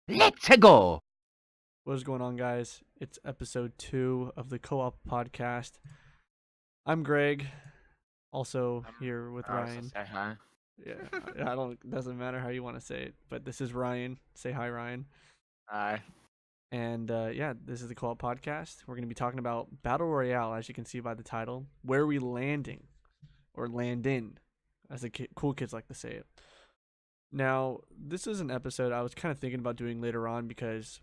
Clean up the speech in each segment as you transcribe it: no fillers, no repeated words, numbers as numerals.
Let's go. What is going on, guys? It's episode 2 of the Co-op podcast. I'm Greg, also here with I was gonna Ryan. say hi. Yeah, I don't. Doesn't matter how you want to say it, but this is Ryan. Say hi, Ryan. Hi. And yeah, this is the Co-op podcast. We're going to be talking about Battle Royale, as you can see by the title. Where are we landing, or Landin, as the cool kids like to say it. Now, this is an episode I was kind of thinking about doing later on because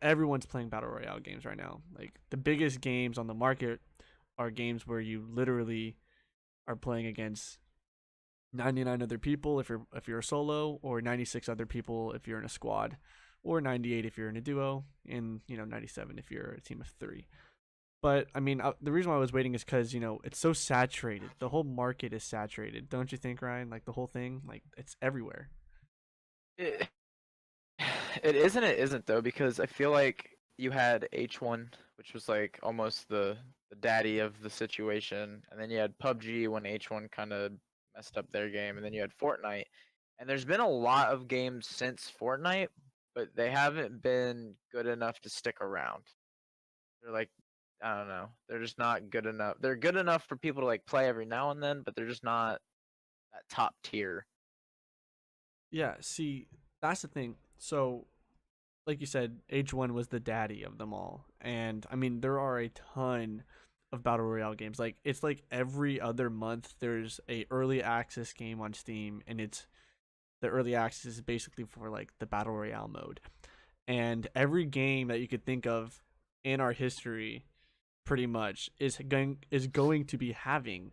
everyone's playing battle royale games right now. Like the biggest games on the market are games where you literally are playing against 99 other people if you're a solo, or 96 other people if you're in a squad, or 98 if you're in a duo, and 97 if you're a team of 3. But I mean, the reason why I was waiting is because it's so saturated. The whole market is saturated, don't you think, Ryan? Like the whole thing, like it's everywhere. It, it is and it isn't though, because I feel like you had H1, which was like almost the daddy of the situation, and then you had PUBG when H1 kind of messed up their game, and then you had Fortnite. And there's been a lot of games since Fortnite, but they haven't been good enough to stick around. They're like, I don't know, they're just not good enough. They're good enough for people to like play every now and then, but they're just not that top tier. Yeah, see, that's the thing. So like you said, H1 was the daddy of them all. And I mean, there are a ton of battle royale games. Like it's like every other month there's a early access game on Steam, and it's the early access is basically for like the battle royale mode. And every game that you could think of in our history pretty much is going to be having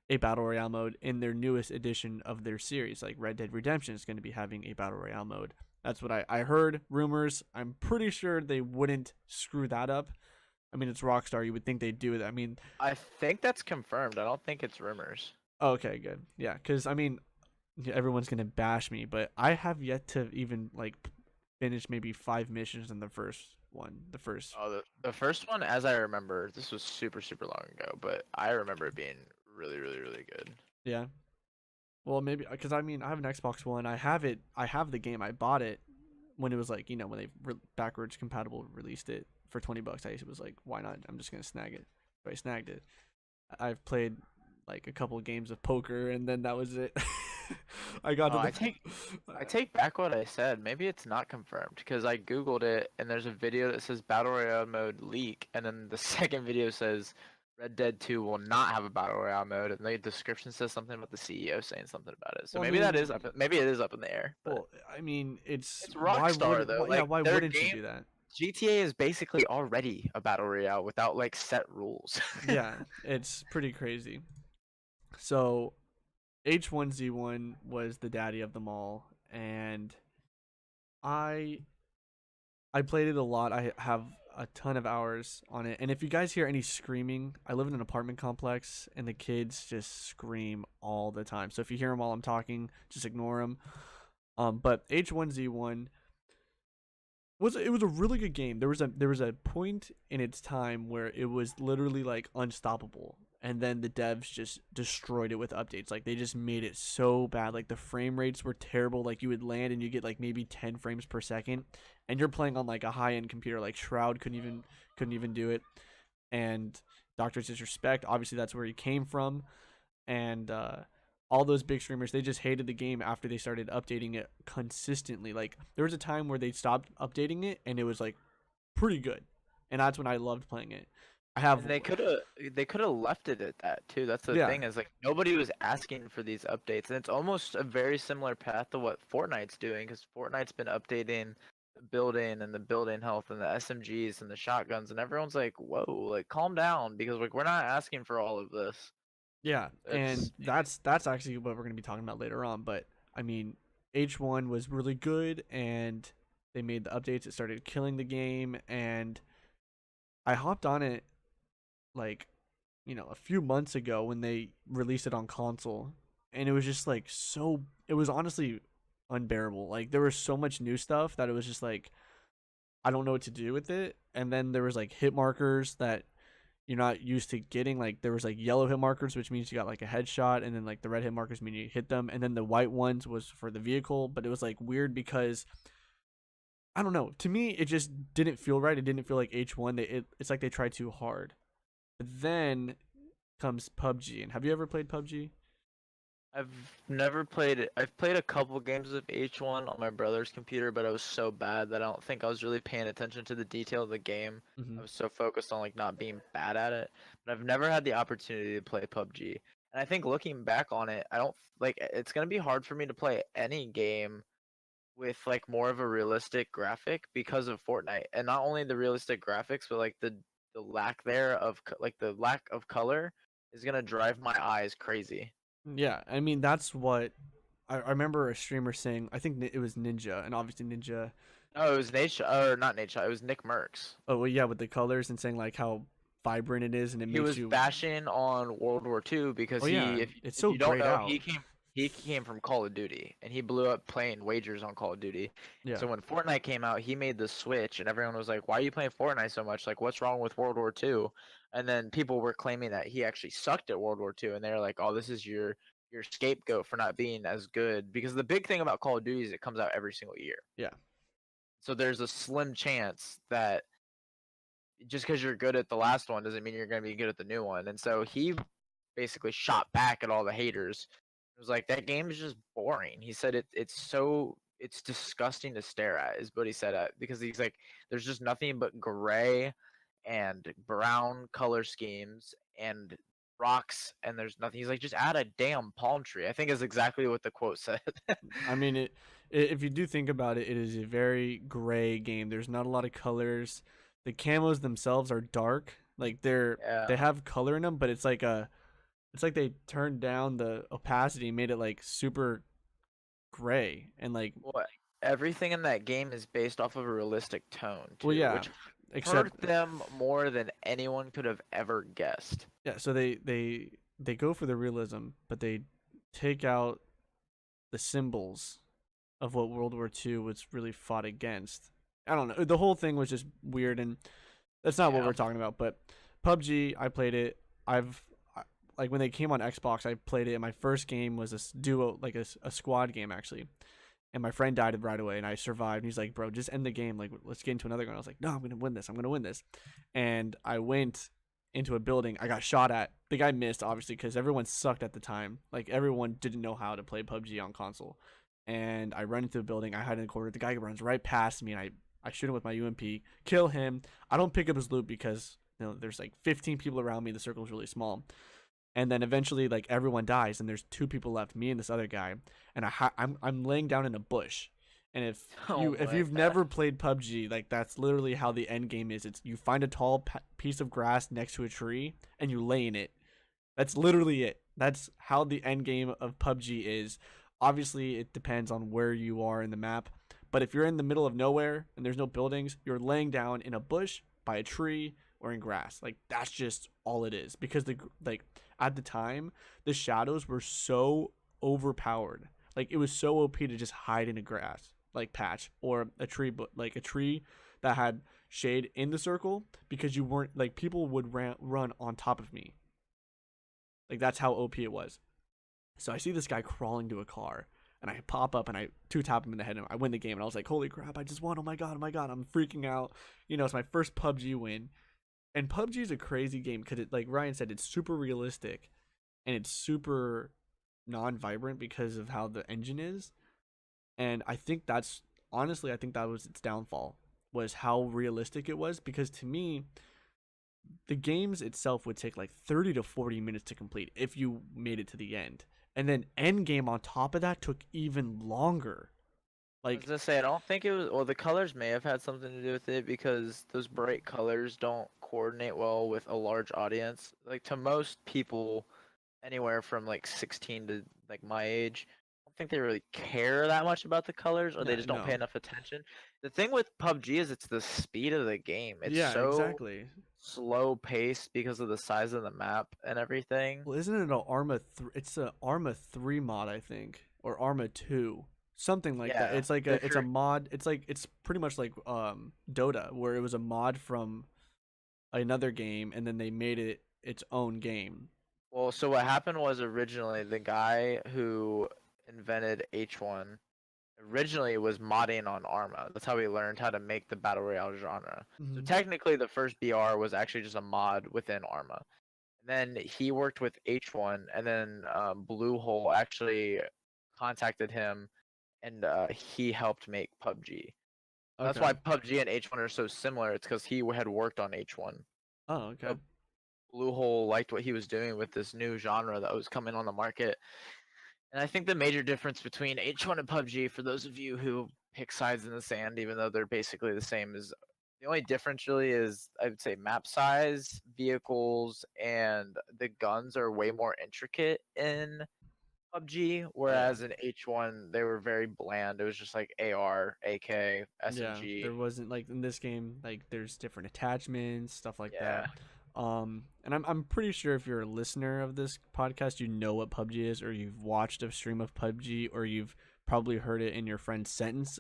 a battle royale mode in their newest edition of their series. Like Red Dead Redemption is going to be having a battle royale mode. That's what I heard. Rumors. I'm pretty sure they wouldn't screw that up. I mean, it's Rockstar. You would think they'd do it. I mean, I think that's confirmed. I don't think it's rumors. okay, good. Yeah, because I mean, everyone's gonna bash me, but I have yet to even like finish maybe 5 missions in the first one. The first, Oh, the first one, as I remember, this was super super long ago, but I remember it being really really really good. yeah. Well, maybe because I mean, I have an Xbox One. I have it. I have the game. I bought it when it was like when they backwards compatible released it for $20. I was like, why not? I'm just gonna snag it. So I snagged it. I've played like a couple of games of poker, and then that was it. I got Oh, to the. I take back what I said. Maybe it's not confirmed because I googled it and there's a video that says Battle Royale mode leak, and then the second video says Red Dead 2 will not have a Battle Royale mode, and the description says something about the CEO saying something about it. So Well, I maybe that mean, is up. Maybe it is up in the air, but well, I mean, it's it's why Rockstar would though. yeah, Like why their wouldn't you game, do that? GTA is basically already a Battle Royale without like set rules. Yeah, it's pretty crazy. So H1Z1 was the daddy of them all, and I I played it a lot. I have a ton of hours on it. And if you guys hear any screaming, I live in an apartment complex, and the kids just scream all the time. So if you hear them while I'm talking, just ignore them. But H1Z1 was a really good game. There was a point in its time where it was literally like unstoppable, and then the devs just destroyed it with updates. Like they just made it so bad. Like the frame rates were terrible. Like you would land and you get like maybe 10 frames per second, and you're playing on like a high end computer. Like Shroud couldn't even do it, and Doctor's Disrespect. Obviously, that's where he came from, and all those big streamers, they just hated the game after they started updating it consistently. Like there was a time where they stopped updating it, and it was like pretty good, and that's when I loved playing it. I have, And they could have left it at that too. That's the yeah, thing, is like nobody was asking for these updates, and it's almost a very similar path to what Fortnite's doing, because Fortnite's been updating the building and the building health and the SMGs and the shotguns, and everyone's like, "Whoa, like calm down," because like we're not asking for all of this. yeah, and It's that's actually what we're gonna be talking about later on. But I mean, H1 was really good, and they made the updates. It started killing the game, and I hopped on it like a few months ago when they released it on console, and it was just like so it was honestly unbearable. Like there was so much new stuff that it was just like I don't know what to do with it. And then there was like hit markers that you're not used to getting. Like there was like yellow hit markers, which means you got like a headshot, and then like the red hit markers mean you hit them, and then the white ones was for the vehicle. But it was like weird because I don't know. To me, it just didn't feel right. It didn't feel like H1. It's like they tried too hard. But then comes PUBG. And have you ever played PUBG? I've never played it. I've played a couple games of H1 on my brother's computer, but I was so bad that I don't think I was really paying attention to the detail of the game. Mm-hmm. I was so focused on like not being bad at it. But I've never had the opportunity to play PUBG. And I think looking back on it, I don't like it's gonna be hard for me to play any game with like more of a realistic graphic because of Fortnite. And not only the realistic graphics, but like the lack there of like the lack of color is gonna drive my eyes crazy. Yeah, I mean that's what I remember a streamer saying. I think it was Ninja, and obviously Ninja. Oh, it was Nate, or not Nate. It was Nick Merckx. Oh well, yeah, with the colors and saying like how vibrant it is, and it He makes was you. bashing on World War II because Oh yeah, it's if so you don't grayed know, out. he came from Call of Duty and he blew up playing wagers on Call of Duty. Yeah, So when Fortnite came out, he made the switch and everyone was like, "Why are you playing Fortnite so much? Like, what's wrong with World War II?" And then people were claiming that he actually sucked at World War II, and they were like, "Oh, this is your scapegoat for not being as good." Because the big thing about Call of Duty is it comes out every single year. yeah. So there's a slim chance that just because you're good at the last one doesn't mean you're going to be good at the new one. And so he basically shot back at all the haters. It was like that game is just boring. He said it's disgusting to stare at is what he said at because he's like there's just nothing but gray and brown color schemes and rocks and there's nothing. He's like just add a damn palm tree. I think is exactly what the quote said. I mean if you do think about it, it is a very gray game. There's not a lot of colors. The camos themselves are dark. Like they Yeah. have color in them, but it's like they turned down the opacity and made it like super gray and like Well, everything in that game is based off of a realistic tone well too, yeah, which except hurt them more than anyone could have ever guessed. yeah, so they go for the realism, but they take out the symbols of what World War II was really fought against. I don't know. The whole thing was just weird, and that's not what Yeah. we're talking about. But PUBG, I played it. Like when they came on Xbox, I played it. And my first game was a duo, like a squad game actually. And my friend died right away, and I survived. And he's like, "Bro, just end the game. Like, let's get into another one." I was like, "No, I'm gonna win this. I'm gonna win this." And I went into a building. I got shot at. The guy missed, obviously, because everyone sucked at the time. Like everyone didn't know how to play PUBG on console. And I run into a building. I hide in the corner. The guy runs right past me, and I shoot him with my UMP, kill him. I don't pick up his loot because there's like 15 people around me. The circle is really small. And then eventually, like everyone dies, and there's two people left, me and this other guy. And I'm laying down in a bush. And Oh if my you've god. never played PUBG, like that's literally how the end game is. It's you find a tall piece of grass next to a tree and you lay in it. That's literally it. That's how the end game of PUBG is. Obviously, it depends on where you are in the map. But if you're in the middle of nowhere and there's no buildings, you're laying down in a bush, by a tree, or in grass. Like that's just all it is. Because at the time, the shadows were so overpowered. Like it was so OP to just hide in a grass like patch or a tree, but like a tree that had shade in the circle because you weren't like people would run on top of me. Like that's how OP it was. So I see this guy crawling to a car, and I pop up and I two tap him in the head, and I win the game. And I was like, "Holy crap! I just won! Oh my god! I'm freaking out!" It's my first PUBG win, and PUBG is a crazy game because it, like Ryan said, it's super realistic, and it's super non-vibrant because of how the engine is. And I think that's honestly, I think that was its downfall was how realistic it was. Because to me, the games itself would take like 30 to 40 minutes to complete if you made it to the end. And then end game on top of that took even longer. I was Like gonna say I don't think it was well the colors may have had something to do with it because those bright colors don't coordinate well with a large audience. Like to most people anywhere from like 16 to like my age, I don't think they really care that much about the colors or they yeah, just don't pay no. enough attention. The thing with PUBG is it's the speed of the game. It's Yeah, so exactly. slow paced because of the size of the map and everything. Well, isn't it an Arma 3? It's a Arma 3 mod, I think, or Arma 2. Something like that. Yeah. It's like The it's a mod. It's pretty much like Dota where it was a mod from another game and then they made it its own game. Well, so what happened was originally the guy who invented H1 originally was modding on Arma. That's how we learned how to make the battle royale genre. So Hmm. technically, the first BR was actually just a mod within Arma. And then he worked with H1, and then Bluehole actually contacted him, and he helped make PUBG. That's Okay. why PUBG and H1 are so similar. It's because he had worked on H1. Oh, okay. So Bluehole liked what he was doing with this new genre that was coming on the market. And I think the major difference between H1 and PUBG, for those of you who pick sides in the sand, even though they're basically the same, is the only difference really is I would say map size, vehicles, and the guns are way more intricate in PUBG, Oh yeah. whereas in H1 they were very bland. It was just like AR, AK, Yeah, SMG. there wasn't like in this game like there's different attachments, stuff like that. Yeah. And I'm pretty sure if you're a listener of this podcast, you know what PUBG is, or you've watched a stream of PUBG, or you've probably heard it in your friend's sentence.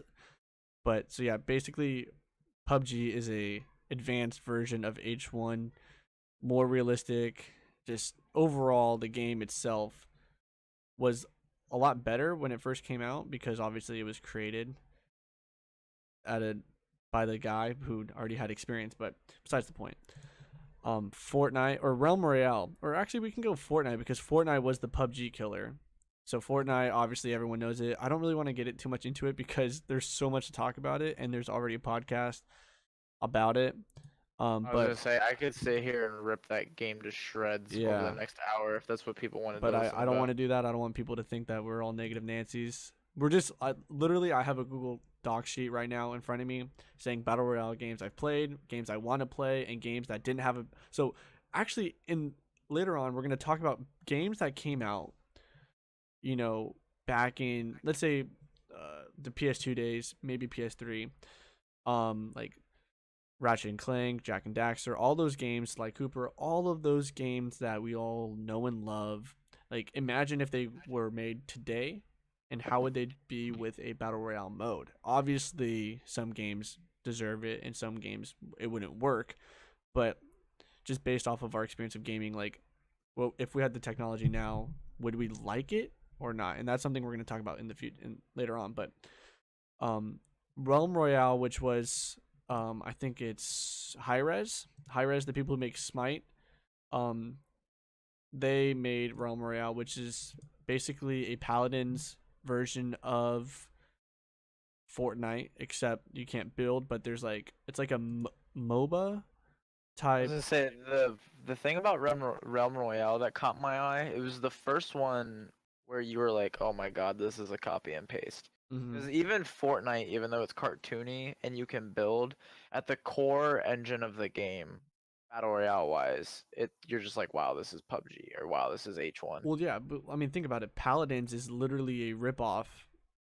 But so yeah, basically PUBG is a advanced version of H1, more realistic. Just overall, the game itself was a lot better when it first came out because obviously it was created at a by the guy who already had experience. But besides the point, Fortnite or Realm Royale, or actually we can go Fortnite because Fortnite was the PUBG killer. So Fortnite, obviously everyone knows it. I don't really want to get it too much into it because there's so much to talk about it, and there's already a podcast about it. I was But gonna say I could sit here and rip that game to shreds over the yeah, next hour if that's what people wanted to but I, listen I don't want about. to do that. I don't want people to think that we're all negative Nancy's. We're just literally I have a Google Doc sheet right now in front of me saying battle royale games I've played, games I want to play, and games that didn't have a. So actually, in later on, we're gonna talk about games that came out, you know, back in let's say the PS2 days, maybe PS3, like Ratchet and Clank, Jack and Daxter, all those games like Cooper, all of those games that we all know and love. Like imagine if they were made today and how would they be with a battle royale mode? Obviously, some games deserve it and some games it wouldn't work, but just based off of our experience of gaming, like well, if we had the technology now, would we like it or not? And that's something we're going to talk about in the future and later on, but um Realm Royale, which was I think it's High Res, the people who make Smite, um, they made Realm Royale, which is basically a Paladins version of Fortnite, except you can't build, but there's like it's like a MOBA I was type. gonna say the thing about Realm Royale that caught my eye. It was the first one where you were like, "Oh my God, this is a copy and paste." Mm-hmm. Because even Fortnite, even though it's cartoony and you can build, at the core engine of the game, battle royale wise, you're just like, "Wow, this is PUBG," or "Wow, this is H1." Well, yeah, but I mean, think about it. Paladins is literally a ripoff,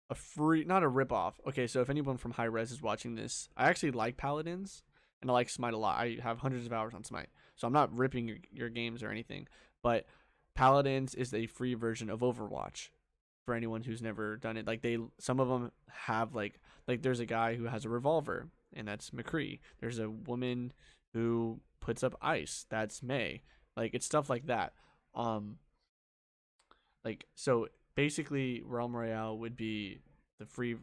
a free, not a ripoff. Okay, so if anyone from High Res is watching this, I actually like Paladins and I like Smite a lot. I have hundreds of hours on Smite, so I'm not ripping your games or anything. But Paladins is a free version of Overwatch for anyone who's never done it. Like some of them have like there's a guy who has a revolver, and that's McCree. There's a woman who puts up ice. That's May. Like it's stuff like that. Um, like so basically Realm Royale would be the free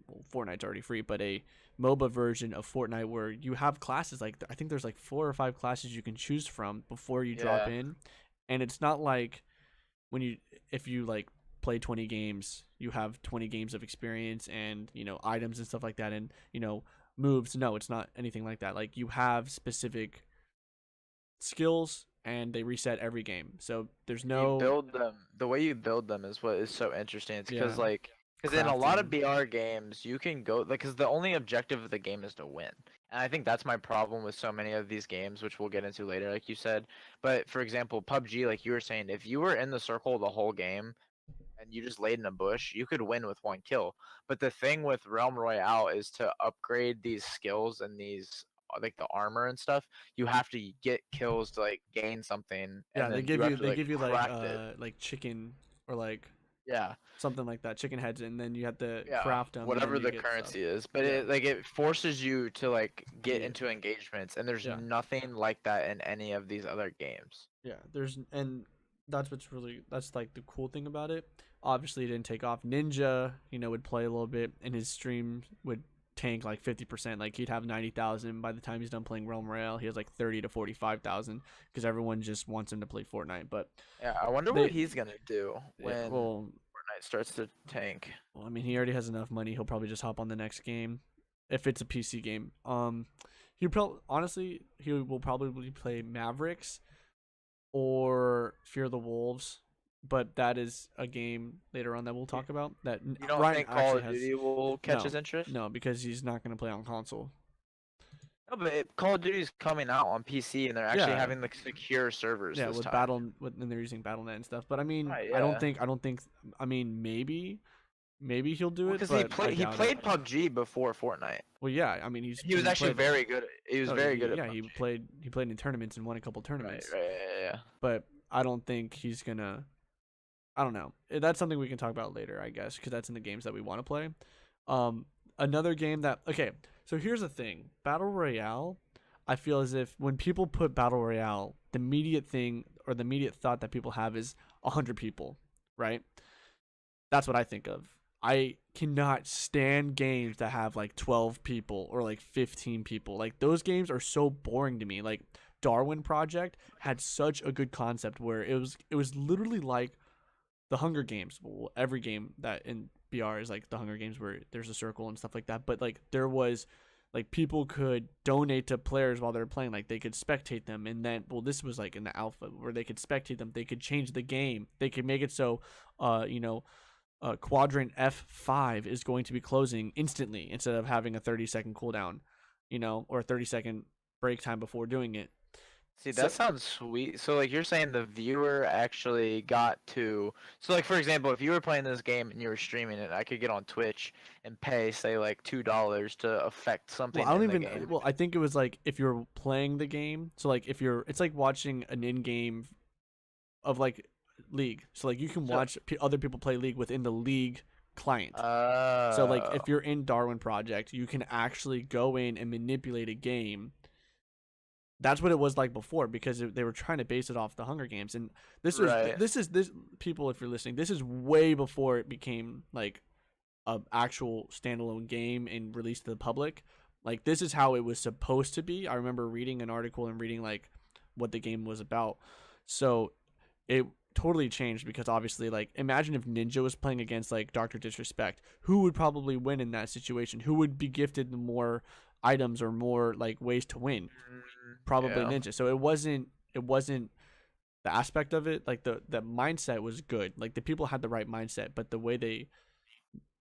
well, Fortnite's already free, but a MOBA version of Fortnite where you have classes like I think there's like 4 or 5 classes you can choose from before you drop Yeah, in. And it's not like when you if you like play 20 games, you have 20 games of experience and, items and stuff like that and, moves. No, it's not anything like that. Like you have specific skills and they reset every game. So there's you no build them. The way you build them is what is so interesting. It's yeah, because in a lot of crafting. BR games, you can go because the only objective of the game is to win. And I think that's my problem with so many of these games, which we'll get into later, like you said. But for example, PUBG, like you were saying, if you were in the circle the whole game and you just laid in a bush, you could win with one kill. But the thing with Realm Royale is to upgrade these skills and these like the armor and stuff, you have to get kills to like gain something, Yeah, and they then give you have you to they like give you craft it. like chicken or like Yeah, something like that, chicken heads, and then you have to yeah, craft them, and then whatever you the get stuff. currency is, but Yeah, it forces you to like get yeah, into engagements, and there's yeah, nothing like that in any of these other games. yeah. There's and that's like the cool thing about it. Obviously, it didn't take off. Ninja, would play a little bit, and his stream would tank like 50%. Like he'd have 90,000 by the time he's done playing Realm Royale. He has like 30 to 45,000 because everyone just wants him to play Fortnite. But Yeah, I wonder what they, he's gonna do yeah, when well, Fortnite starts to tank. I mean, he already has enough money. He'll probably just hop on the next game if it's a PC game. He probably honestly he will probably play Mavericks or Fear the Wolves, but that is a game later on that we'll talk about. That You don't Ryan think Call actually of has Duty will catch his no, interest? no, because he's not going to play on console. No, but Call of Duty is coming out on PC, and they're actually Yeah, having like secure servers yeah, this with time. and they're using BattleNet and stuff. But I mean, Right? I Yeah. don't think, I mean, maybe he'll do Well, it, because but I he doubt it. played PUBG before Fortnite. Well, yeah, I mean, He was he actually played it. very good. He was Oh, very good at yeah, PUBG. he played in tournaments and won a couple Right. tournaments. Right. Yeah. But I don't think he's gonna. I don't know. That's something we can talk about later, I guess, because that's in the games that we want to play. Another game that okay. So here's the thing: Battle Royale. I feel as if when people put Battle Royale, the immediate thing or the immediate thought that people have is 100 people, right? That's what I think of. I cannot stand games that have like 12 people or like 15 people. Like those games are so boring to me. Like Darwin Project had such a good concept where it was literally like the Hunger Games. Well, every game that in BR is like the Hunger Games where there's a circle and stuff like that. But like there was like people could donate to players while they're playing. Like they could spectate them, and then this was like in the alpha where they could spectate them. They could change the game. They could make it so, quadrant F5 is going to be closing instantly instead of having a 30-second cooldown, or a 30-second break time before doing it. See, So that sounds sweet. So, like, you're saying the viewer actually got to. So, like, for example, if you were playing this game and you were streaming it, I could get on Twitch and pay, say, like $2 to affect well, something I don't in the even. game. Well, I think it was like if you're playing the game. So like it's like watching an in-game of like League. So like you can So, watch other people play League within the League client. So like oh, if you're in Darwin Project, you can actually go in and manipulate a game. That's what it was like before because they were trying to base it off the Hunger Games, and right. this people, if you're listening, this is way before it became like a actual standalone game and released to the public. Like this is how it was supposed to be. I remember reading an article and reading like what the game was about. So it totally changed because obviously like imagine if Ninja was playing against like Dr. Disrespect. Who would probably win in that situation? Who would be gifted more items or more like ways to win? Probably Yeah. Ninja. So it wasn't the aspect of it, like the mindset was good. Like the people had the right mindset, but the way they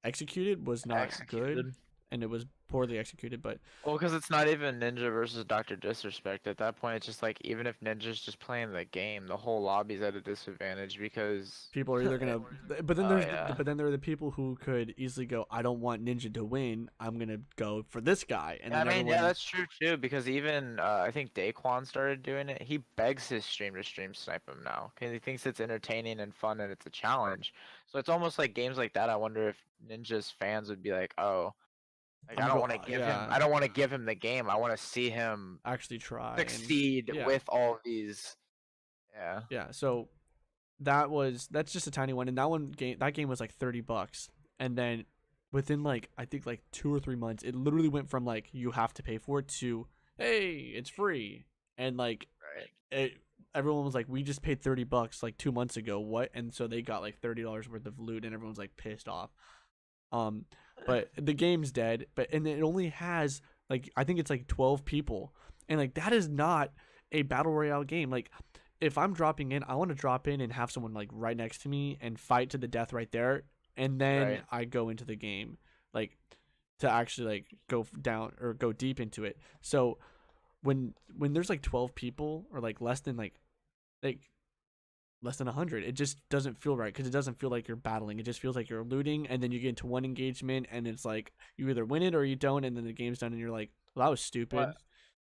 executed was not good, Executed. and it was poorly executed. But Well, because it's not even Ninja versus Dr. Disrespect. At that point, it's just like, even if Ninja's just playing the game, the whole lobby's at a disadvantage because. people are either gonna, but then Oh, yeah. but then there are the people who could easily go, I don't want Ninja to win. I'm gonna go for this guy, and Yeah, I then mean, yeah, everyone. that's true too. Because even I think Daquan started doing it. He begs his stream to stream snipe him now because he thinks it's entertaining and fun and it's a challenge. So it's almost like games like that. I wonder if Ninja's fans would be like, "Oh, like I'm go I Yeah, don't want to give him the game. I want to see him actually try and succeed yeah, with all these." Yeah. yeah. So that's just a tiny one, and that game was like $30, and then within like I think like 2 or 3 months, it literally went from like you have to pay for it to hey it's free, and like Right. it, everyone was like we just paid $30 like 2 months ago what, and so they got like $30 worth of loot, and everyone's like pissed off. Um, but the game's dead, and it only has like I think it's like 12 people, and like that is not a battle royale game. Like if I'm dropping in, I want to drop in and have someone like right next to me and fight to the death right there, and then Right. I go into the game, like to actually like go down or go deep into it. So when there's like 12 people or like like less than 100, it just doesn't feel right because it doesn't feel like you're battling. It just feels like you're looting, and then you get into one engagement and it's like you either win it or you don't, and then the game's done and you're like, well, that was stupid. But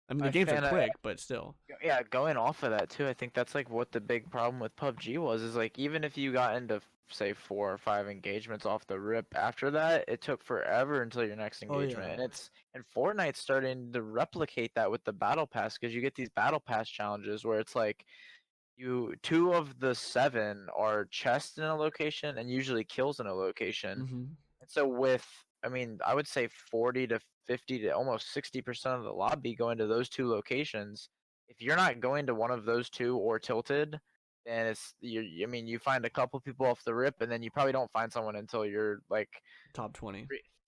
I mean the I games are fan quick, but still. Yeah, going off of that too, I think that's like what the big problem with PUBG was, is like even if you got into say 4 or 5 engagements off the rip after that, it took forever until your next Oh engagement. yeah. And Fortnite's starting to replicate that with the battle pass because you get these battle pass challenges where it's like you two of the seven are chests in a location and usually kills in a location. Mhm. And so I mean, I would say 40 to 50 to almost 60% of the lobby go into those two locations. If you're not going to one of those two or tilted, then I mean, you find a couple people off the rip, and then you probably don't find someone until you're like Top 20.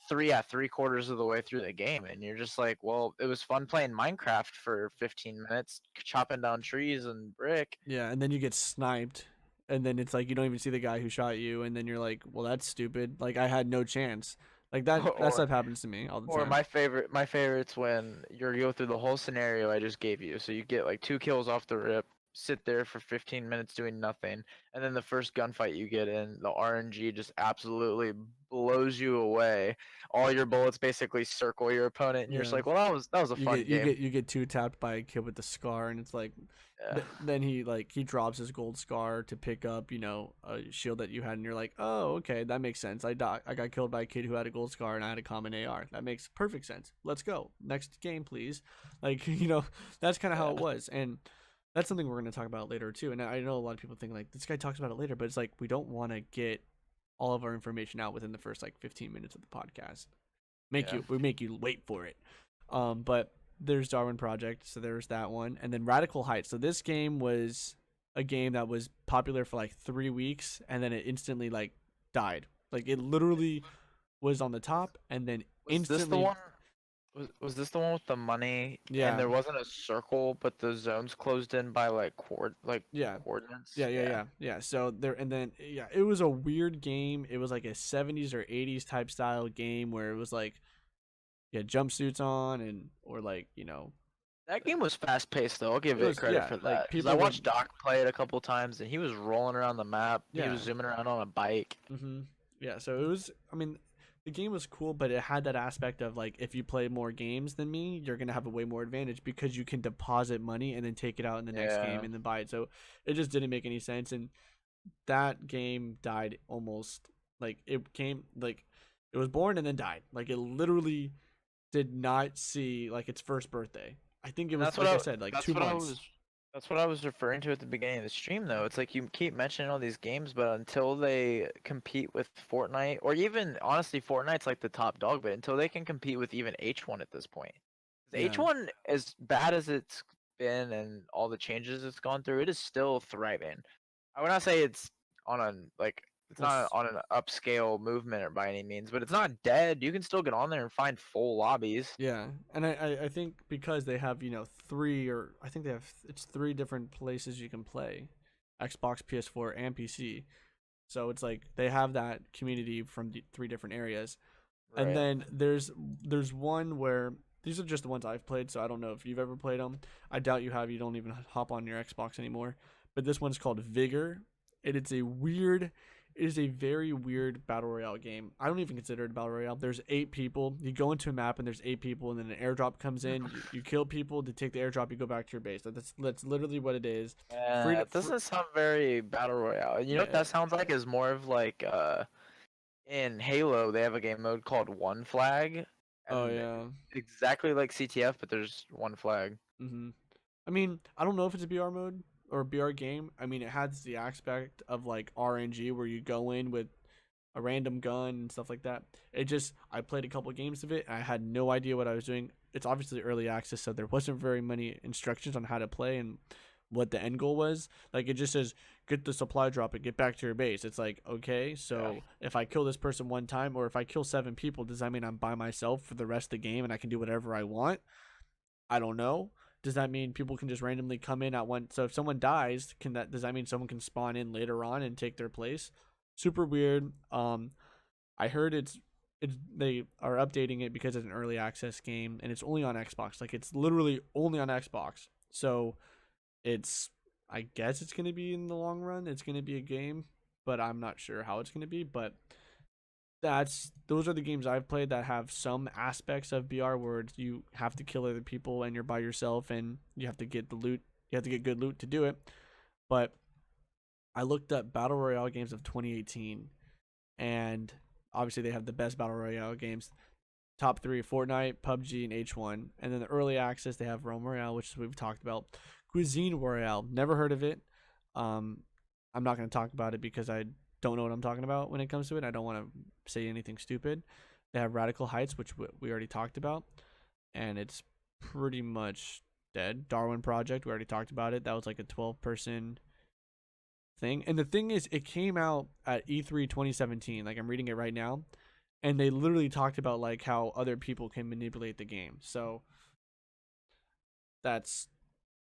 three-quarters of the way through the game, and you're just like, well, it was fun playing Minecraft for 15 minutes, chopping down trees and brick. Yeah, and then you get sniped, and then it's like you don't even see the guy who shot you, and then you're like, well, that's stupid. Like I had no chance. Like that or stuff happens to me all the Or time. my favorite's when you go through the whole scenario I just gave you. So you get like 2 kills off the rip, sit there for 15 minutes doing nothing, and then the first gunfight you get in, the RNG just absolutely blows you away. All your bullets basically circle your opponent, and you're just Yeah. like, well, that was a You fun get you game. get you get two tapped by a kid with the scar, and it's like, Yeah. then he drops his gold scar to pick up a shield that you had, and you're like, oh, okay, that makes sense. I got killed by a kid who had a gold scar, and I had a common AR. That makes perfect sense. Let's go next game, please. Like that's kind of how it Yeah. was, and that's something we're gonna talk about later too. And I know a lot of people think like this guy talks about it later, but it's like we don't want to get all of our information out within the first like 15 minutes of the podcast. Yeah. We make you wait for it. But there's Darwin Project, so there's that one, and then Radical Heights. So this game was a game that was popular for like 3 weeks, and then it instantly like died. Like it literally was on the top, and then Was this the instantly, one? Was this the one with the money and yeah, there wasn't a circle, but the zones closed in by like yeah, coordinates? yeah, yeah, Yeah. yeah, yeah. So there, and then yeah, it was a weird game. It was like a 70s or 80s type style game where it was like you had jumpsuits on and or like That game was fast paced though. I'll give it it was, credit yeah, for like that because I people would, watched Doc play it a couple times and he was rolling around the map. He yeah. was zooming around on a bike. Yeah, so it was, I mean, the game was cool, but it had that aspect of like if you play more games than me, you're gonna have a way more advantage because you can deposit money and then take it out in the next game Yeah. and then buy it. So it just didn't make any sense, and that game died almost like it came like it was born and then died. Like it literally did not see like its first birthday. I think it And was like I said, like that's two what I months. was that's what I was referring to at the beginning of the stream though. It's like you keep mentioning all these games, but until they compete with Fortnite or even honestly Fortnite's like the top dog, but until they can compete with even H1 at this point. 'Cause Yeah, H1 as bad as it's been and all the changes it's gone through, it is still thriving. I would not say it's on a like it's not what's on an upscale movement or by any means, but it's not dead. You can still get on there and find full lobbies. Yeah, and I think because they have three, or I think they have, it's three different places you can play, Xbox, PS4, and PC. So it's like they have that community from the three different areas, and Right. then there's one where these are just the ones I've played. So I don't know if you've ever played them. I doubt you have. You don't even hop on your Xbox anymore. But this one's called Vigor. It is a very weird battle royale game. I don't even consider it a battle royale. There's 8 people. You go into a map and there's 8 people, and then an airdrop comes in. You kill people to take the airdrop. You go back to your base. That's literally what it is. Free to, It doesn't sound very battle royale. You know what yeah. that sounds like is more of like in Halo they have a game mode called One Flag, Oh and yeah. exactly like CTF, but there's one flag. Mm-hmm. I mean, I don't know if it's a BR mode or a BR game. I mean, it has the aspect of like RNG where you go in with a random gun and stuff like that. I played a couple of games of it. And I had no idea what I was doing. It's obviously early access, so there wasn't very many instructions on how to play and what the end goal was. Like it just says get the supply drop and get back to your base. It's like, okay, Yeah. so if I kill this person one time or if I kill 7 people, does that mean I'm by myself for the rest of the game and I can do whatever I want? I don't know. Does that mean people can just randomly come in at one? So if someone dies, does that mean someone can spawn in later on and take their place? Super weird. I heard it's they are updating it because it's an early access game and it's only on Xbox. Like it's literally only on Xbox. So it's I guess it's gonna be in the long run. It's gonna be a game, but I'm not sure how it's gonna be. But those are the games I've played that have some aspects of BR where you have to kill other people and you're by yourself and you have to get the loot. You have to get good loot to do it. But I looked up battle royale games of 2018, and obviously they have the best battle royale games. Top three: Fortnite, PUBG, and H1. And then the early access they have Realm Royale, which is what we've talked about. Cuisine Royale, never heard of it. Um, I'm not going to talk about it because I don't know what I'm talking about when it comes to it. I don't want to say anything stupid. They have Radical Heights, which we already talked about, and it's pretty much dead. Darwin Project, we already talked about it. That was like a 12-person thing. And the thing is, it came out at E3 2017. Like I'm reading it right now, and they literally talked about like how other people can manipulate the game. So that's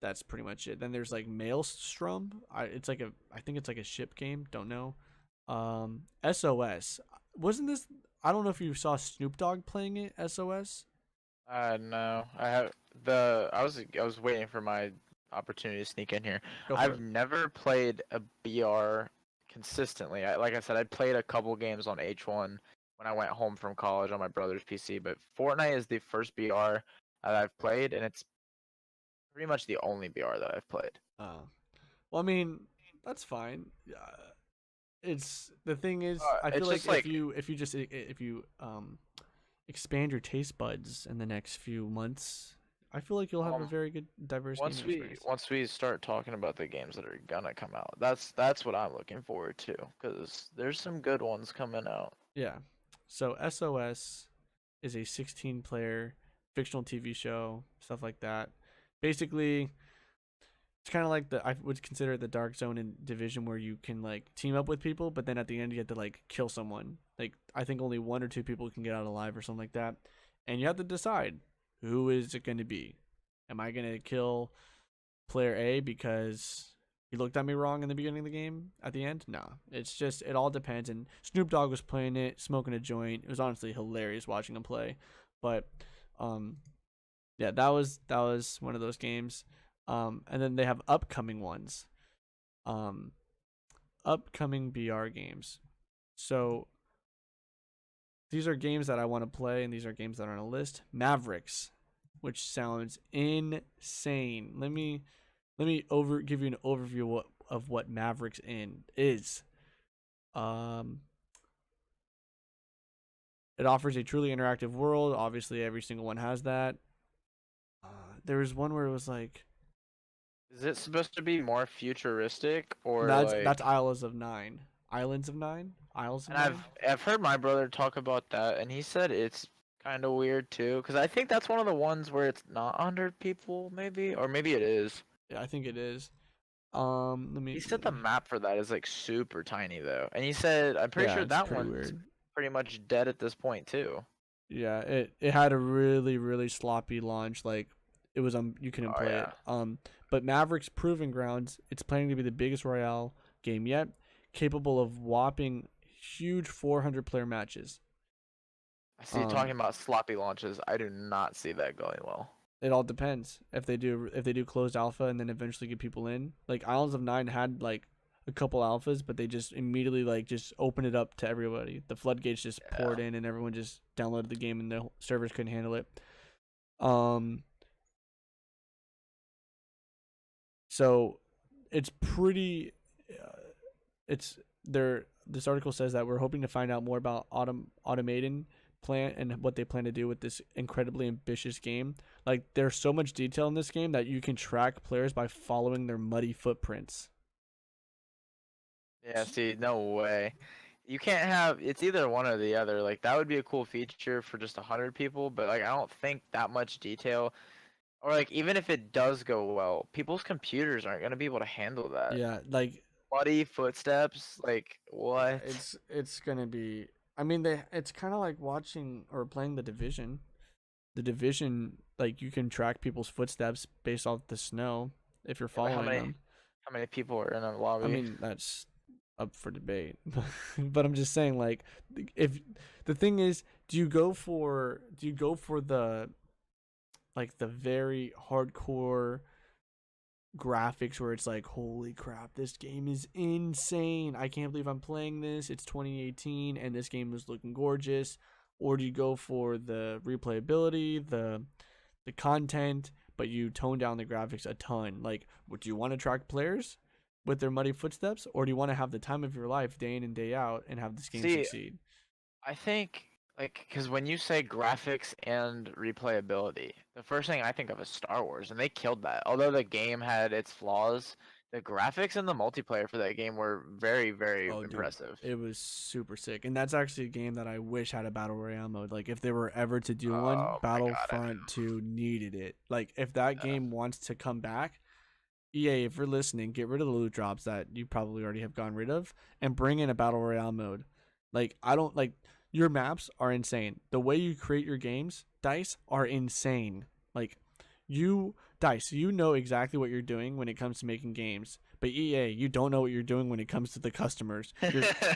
that's pretty much it. Then there's like Maelstrom. I think it's like a ship game. Don't know. SOS. Wasn't this? I don't know if you saw Snoop Dogg playing it. SOS. No, I was waiting for my opportunity to sneak in here. Go for I've it. never played a BR consistently. Like I said, I played a couple games on H1 when I went home from college on my brother's PC, but Fortnite is the first BR that I've played, and it's pretty much the only BR that I've played. Well, I mean, that's fine. It's the thing is, I feel It's like just like if you expand your taste buds in the next few months, I feel like you'll have a um very good diverse gaming experience. once we start talking about the games that are gonna come out, that's what I'm looking forward to, because there's some good ones coming out. Yeah. So SOS is a 16-player fictional TV show, stuff like that. Basically, it's kind of like I would consider the Dark Zone in Division, where you can like team up with people, but then at the end you have to like kill someone. Like I think only one or two people can get out alive or something like that, and you have to decide who is it going to be. Am I going to kill player A because he looked at me wrong in the beginning of the game? At the end, no. It's just it all depends. And Snoop Dogg was playing it, smoking a joint. It was honestly hilarious watching him play. But yeah, that was one of those games. And then they have upcoming ones. Um, Upcoming BR games. So these are games that I want to play, and these are games that are on a list. Mavericks, which sounds insane. Let me give you an overview of what Mavericks is. Um, it offers a truly interactive world. Obviously, every single one has that. There was one where it was like Is it supposed to be more futuristic or that's like? Isles of Nine, Islands of Nine, Isles of And Nine. I've heard my brother talk about that, and he said it's kind of weird too, because I think that's one of the ones where it's not 100 people, maybe, or maybe it is. Yeah, I think it is. Let He me. said the map for that is like super tiny though, and he said I'm pretty Yeah, sure it's that pretty one's weird. pretty much dead at this point too. Yeah, it had a really sloppy launch. Like it was you couldn't Oh play it. yeah. But Maverick's Proving Grounds, it's planning to be the biggest Royale game yet, capable of whopping huge 400 player matches. I see you talking Um, about sloppy launches. I do not see that going well. it all depends if they do closed alpha and then eventually get people in. Like Islands of Nine had like a couple alphas, but they just immediately like just opened it up to everybody. The floodgates just Yeah. poured in, and everyone just downloaded the game, and the servers couldn't handle it. Um, so it's pretty. It's there. This article says that we're hoping to find out more about automating plan and what they plan to do with this incredibly ambitious game. Like there's so much detail in this game that you can track players by following their muddy footprints. Yeah, see, no way. You can't have it's either one or the other. Like that would be a cool feature for just 100 people, but like I don't think that much detail, or like even if it does go well, people's computers aren't gonna be able to handle that. Yeah, like Bloody footsteps, like what? it's gonna be. I mean, it's kind of like watching or playing the Division. The Division, like you can track people's footsteps based off the snow if you're Yeah, but following them. how many people are in a I lobby? mean, that's up for debate. But I'm just saying, like, if the thing is, do you go for the like the very hardcore graphics where it's like, holy crap, this game is insane. I can't believe I'm playing this. It's 2018 and this game is looking gorgeous. Or do you go for the replayability, the content, but you tone down the graphics a ton? Like, would you want to track players with their muddy footsteps, or do you want to have the time of your life day in and day out and have this game See, succeed? I think like because when you say graphics and replayability, the first thing I think of is Star Wars, and they killed that. Although the game had its flaws, the graphics and the multiplayer for that game were very, very Oh, dude, impressive. it was super sick, and that's actually a game that I wish had a battle royale mode. Like, if they were ever to do one, Oh my god, I Battlefront 2 needed it. Like, if that know. game wants to come back, EA, if you're listening, get rid of the loot drops that you probably already have gotten rid of, and bring in a battle royale mode. Like, I don't like your maps are insane. The way you create your games, DICE, are insane. Like, DICE, you know exactly what you're doing when it comes to making games. But EA, you don't know what you're doing when it comes to the customers.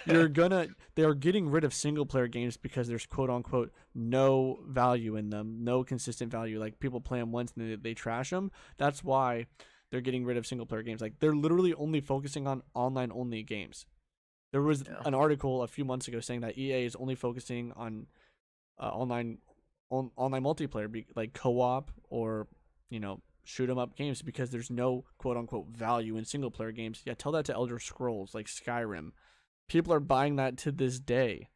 They're getting rid of single player games because there's quote unquote no value in them, no consistent value. Like, people play them once and they trash them. That's why they're getting rid of single player games. Like, they're literally only focusing on online only games. There was Yeah. an article a few months ago saying that EA is only focusing on online multiplayer, like co-op or shoot 'em up games, because there's no quote unquote value in single player games. Yeah, tell that to Elder Scrolls like Skyrim. People are buying that to this day.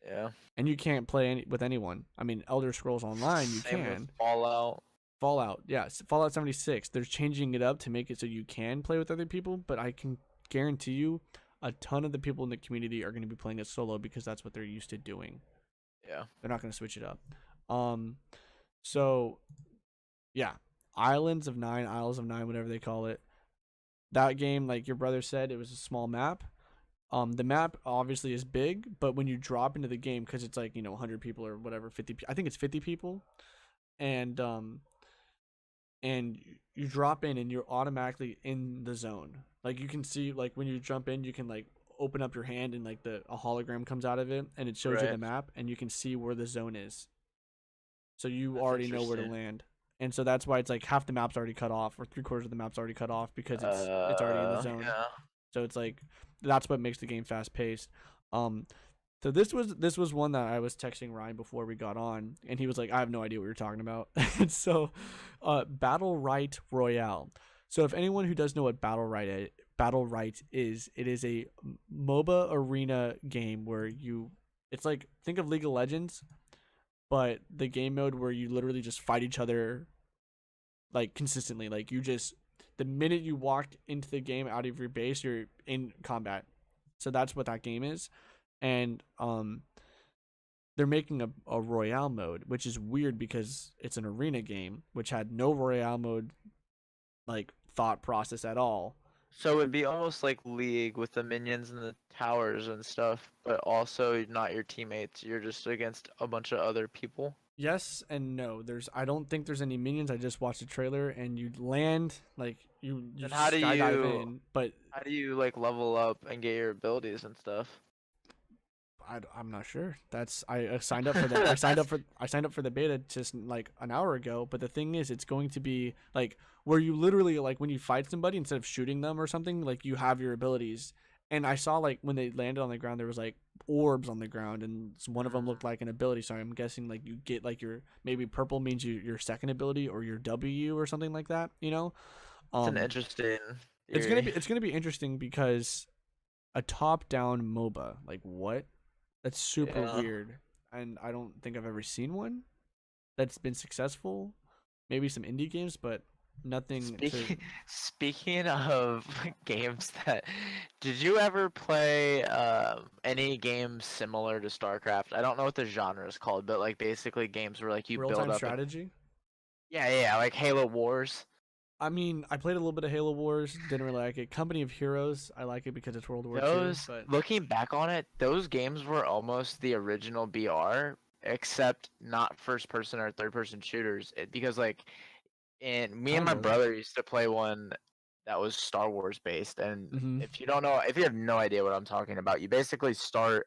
Yeah. And you can't play with anyone. I mean, Elder Scrolls Online, you Same can. with Fallout. Fallout, yeah, Fallout 76. They're changing it up to make it so you can play with other people, but I can guarantee you a ton of the people in the community are going to be playing it solo because that's what they're used to doing. Yeah. They're not going to switch it up. So yeah, Isles of Nine, whatever they call it. That game, like your brother said, it was a small map. The map obviously is big, but when you drop into the game, because it's like 100 people or whatever, 50. I think it's 50 people, and you drop in and you're automatically in the zone. Like, you can see, like, when you jump in, you can like open up your hand and like a hologram comes out of it and it shows you the Right. map and you can see where the zone is. So you That's already know where to interesting. land. And so that's why it's like half the map's already cut off, or 3/4 of the map's already cut off, because it's already in the zone. Yeah. So it's like that's what makes the game fast paced. Um, so this was one that I was texting Ryan before we got on, and he was like, "I have no idea what you're talking about." So, Battle Right Royale. So if anyone who does know what Battle Right is, it is a MOBA arena game where it's like, think of League of Legends, but the game mode where you literally just fight each other like consistently. Like, the minute you walked into the game out of your base, you're in combat. So that's what that game is. And they're making a Royale mode, which is weird because it's an arena game, which had no Royale mode like thought process at all. So it'd be almost like League with the minions and the towers and stuff, but also not your teammates. You're just against a bunch of other people. Yes and no. I don't think there's any minions. I just watched the trailer, and you land, like, you Then how do skydive you in, but how do you like level up and get your abilities and stuff? I'm not sure. I signed up for that. I signed up for the beta just like an hour ago. But the thing is, it's going to be like where you literally, like, when you fight somebody, instead of shooting them or something, like, you have your abilities. And I saw, like, when they landed on the ground, there was like orbs on the ground, and one of them looked like an ability. So I'm guessing like you get like maybe purple means your second ability or your W or something like that. It's an Um, interesting it's gonna theory. be interesting because a top down MOBA, like, what? That's super Yeah. weird, and I don't think I've ever seen one that's been successful. Maybe some indie games, but nothing to. Speaking of games that, did you ever play any games similar to StarCraft? I don't know what the genre is called, but like basically games where like you Real build time up a strategy. yeah, like Halo Wars. I mean, I played a little bit of Halo Wars. Didn't really like it. Company of Heroes. I like it because it's World War II. Those, But looking back on it, those games were almost the original BR, except not first person or third person shooters. Because like, and me and kind my of. brother used to play one that was Star Wars based. And Mm-hmm. if you don't know, if you have no idea what I'm talking about, you basically start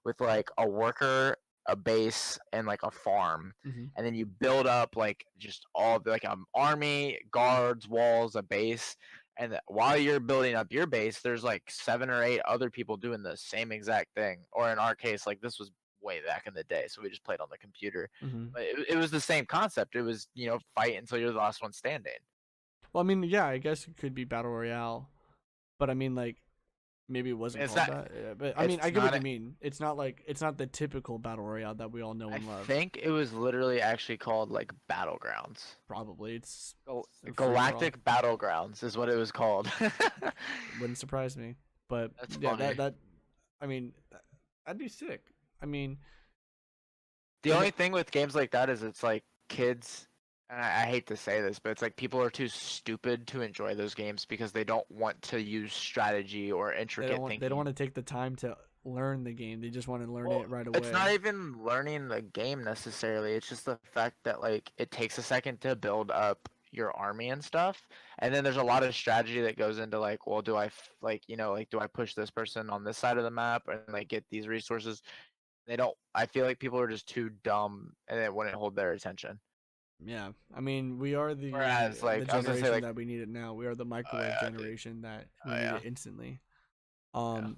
with like a worker, a base, and like a farm, Mm-hmm. and then you build up like just all like an army, guards, walls, a base. And while you're building up your base, there's like 7 or 8 other people doing the same exact thing. Or in our case, like this was way back in the day, so we just played on the computer. Mm-hmm. But it was the same concept. It was, fight until you're the last one standing. Well, I mean, yeah, I guess it could be battle royale, but I mean, like, maybe it wasn't It's called not. that. Yeah, but I mean, It's I get what not. you mean. It's not like it's not the typical battle royale that we all know I and love. think it was literally actually called like Battlegrounds. Probably it's a free for all. Galactic Battlegrounds is what it was called. Wouldn't surprise me. But That's yeah, funny. I mean, that'd be sick. I mean, The only thing with games like that is it's like kids, and I hate to say this, but it's like people are too stupid to enjoy those games because they don't want to use strategy or intricate thinking. they don't want to take the time to learn the game. They just want to learn Well, it right away. it's not even learning the game necessarily. It's just the fact that like it takes a second to build up your army and stuff, and then there's a lot of strategy that goes into like, well, do I like like do I push this person on this side of the map and like get these resources? They don't. I feel like people are just too dumb and it wouldn't hold their attention. Yeah, I mean, we are the Whereas, like, the I was gonna say, generation like, that we need it now. We are the microwave yeah, dude. generation that Oh, we need yeah. it instantly. Yeah.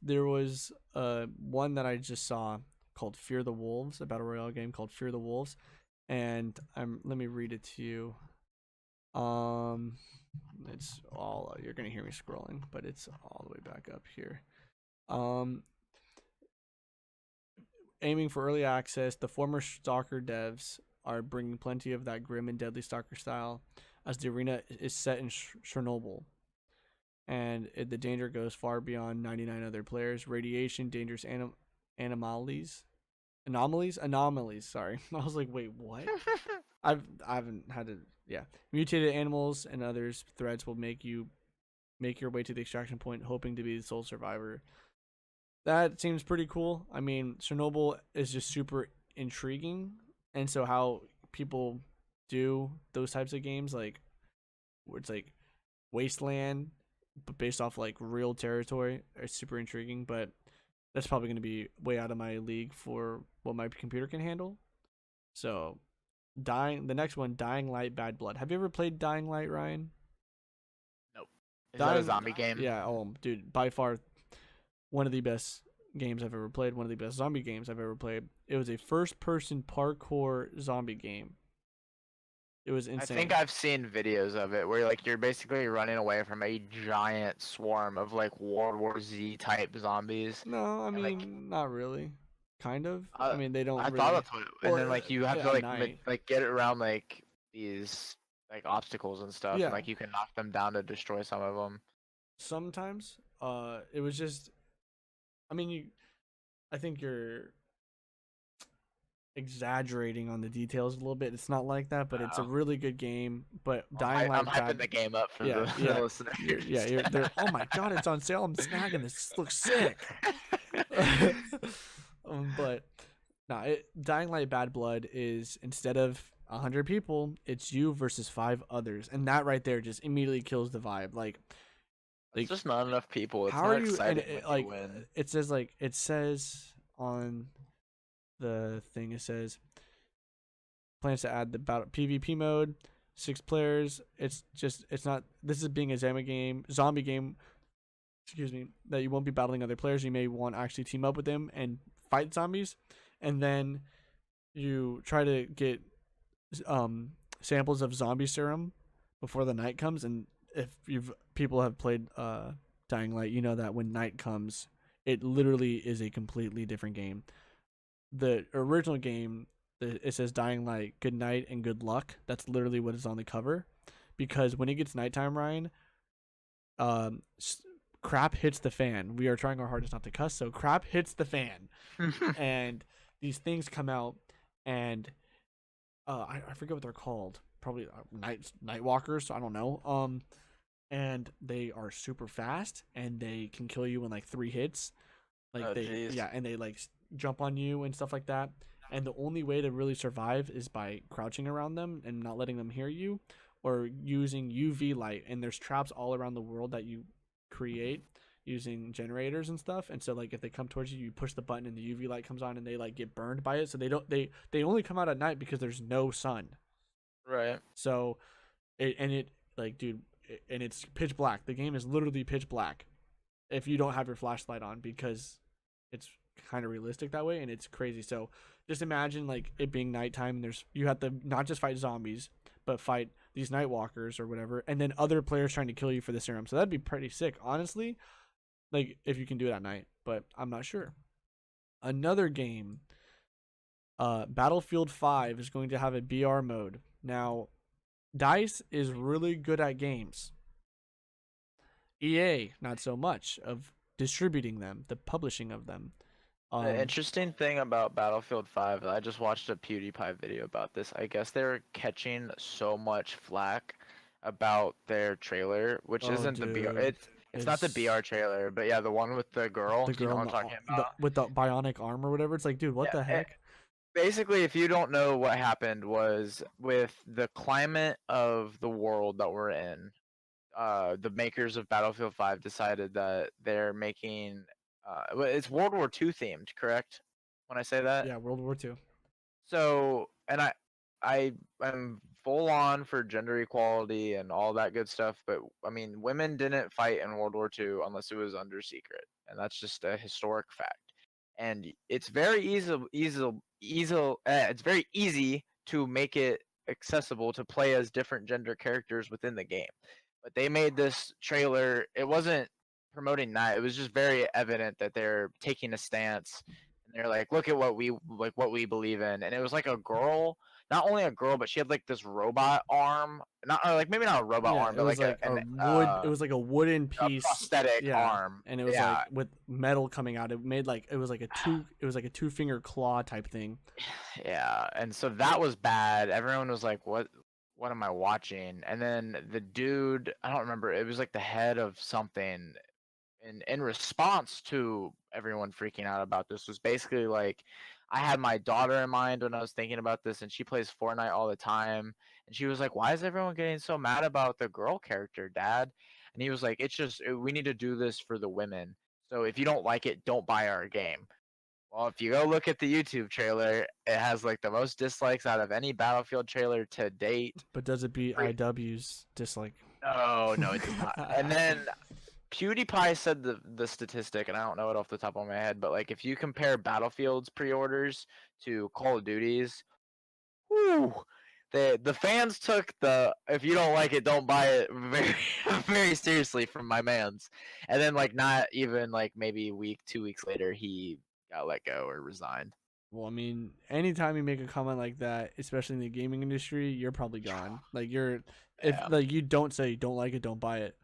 There was one that I just saw called Fear the Wolves, a battle royale game called Fear the Wolves, and let me read it to you. It's all you're gonna hear me scrolling, but it's all the way back up here. Aiming for early access, the former Stalker devs are bringing plenty of that grim and deadly Stalker style, as the arena is set in Chernobyl, and the danger goes far beyond 99 other players. Radiation, dangerous anomalies. Sorry, I was like, wait, what? I haven't had to. Yeah, mutated animals and others threats will make your way to the extraction point, hoping to be the sole survivor. That seems pretty cool. I mean, Chernobyl is just super intriguing, and so how people do those types of games, like where it's like wasteland, but based off like real territory, is super intriguing. But that's probably going to be way out of my league for what my computer can handle. So, the next one, Dying Light: Bad Blood. Have you ever played Dying Light, Ryan? Nope. Is that a zombie game? Yeah. Oh, dude, by far one of the best games I've ever played. One of the best zombie games I've ever played. It was a first-person parkour zombie game. It was insane. I think I've seen videos of it where like you're basically running away from a giant swarm of like World War Z type zombies. No, I mean, like, not really. Kind of. I mean, they don't. I really... thought that's what. And then like you have to like get it around like these like obstacles and stuff. Yeah. And, like you can knock them down to destroy some of them. Sometimes, it was just. I mean, I think you're exaggerating on the details a little bit. It's not like that, but it's a really good game. But Dying Light, I'm hyping the game up for the listeners. Oh my god, it's on sale. I'm snagging this. This looks sick. But Dying Light: Bad Blood is, instead of 100 people, it's you versus 5 others, and that right there just immediately kills the vibe. Like it's just not enough people. It's how not are you? exciting And when you win. it says on the thing. It says plans to add the PvP mode, 6 players. It's not. This is being a zombie game. Excuse me. That you won't be battling other players. You may want to actually team up with them and fight zombies, and then you try to get samples of zombie serum before the night comes. And if people have played Dying Light, you know that when night comes, it literally is a completely different game. The original game, it says Dying Light, good night and good luck. That's literally what is on the cover, because when it gets nighttime, Ryan, crap hits the fan. We are trying our hardest not to cuss, so crap hits the fan. And these things come out, and I forget what they're called. Probably night walkers. I don't know. And they are super fast, and they can kill you in like 3 hits. Like and they like jump on you and stuff like that. And the only way to really survive is by crouching around them and not letting them hear you, or using UV light. And there's traps all around the world that you create using generators and stuff. And so like if they come towards you, you push the button and the UV light comes on, and they like get burned by it. So they only come out at night because there's no sun. Right. So and it's pitch black. The game is literally pitch black if you don't have your flashlight on, because it's kind of realistic that way, and it's crazy. So just imagine like it being nighttime, and you have to not just fight zombies, but fight these night walkers or whatever, and then other players trying to kill you for the serum. So that'd be pretty sick, honestly. like if you can do it at night, but I'm not sure. Another game, Battlefield 5 is going to have a BR mode. Now, DICE is really good at games. EA, not so much of distributing them, the publishing of them. The interesting thing about Battlefield 5, I just watched a PewDiePie video about this. I guess they're catching so much flack about their trailer, which Oh, isn't the BR. dude, It's not the BR trailer, but yeah, the one with the girl. the Do you girl know in what I'm talking the about? with the bionic arm or whatever. It's like, dude, what Yeah. the heck? Basically, if you don't know what happened was with the climate of the world that we're in, the makers of Battlefield 5 decided that they're making it's World War II themed, correct? When I say that? Yeah, World War II. So, and I am full on for gender equality and all that good stuff, but I mean, women didn't fight in World War II unless it was under secret, and that's just a historic fact. And it's very it's very easy to make it accessible to play as different gender characters within the game. But they made this trailer, it wasn't promoting that. It was just very evident that they're taking a stance and they're like, look at what we believe in. And it was like a girl, not only a girl, but she had like this robot arm, not or like maybe not a robot Yeah, arm, it but was like like a wood. It was like a wooden a piece. prosthetic Yeah, arm. and it was like Yeah, with metal coming out. It made like it was like a two. It was like a two-finger claw type thing. yeah. And so that was bad. Everyone was like, what am I watching? And then the dude, I don't remember, it was like the head of something in response to everyone freaking out about this was basically like, I had my daughter in mind when I was thinking about this, and she plays Fortnite all the time, and she was like, why is everyone getting so mad about the girl character, dad? And he was like, it's just we need to do this for the women, so if you don't like it, don't buy our game. Well, if you go look at the YouTube trailer, it has like the most dislikes out of any Battlefield trailer to date. But does it beat IW's dislike? No, no, it does not. And then PewDiePie said the statistic, and I don't know it off the top of my head, but like if you compare Battlefield's pre-orders to Call of Duty's, whoo, the fans took the if you don't like it, don't buy it very very seriously from my man's. And then like not even like maybe a week, 2 weeks later, he got let go or resigned. Well, I mean, anytime you make a comment like that, especially in the gaming industry, you're probably gone. Like you're, if Yeah. like you don't say you don't like it, don't buy it,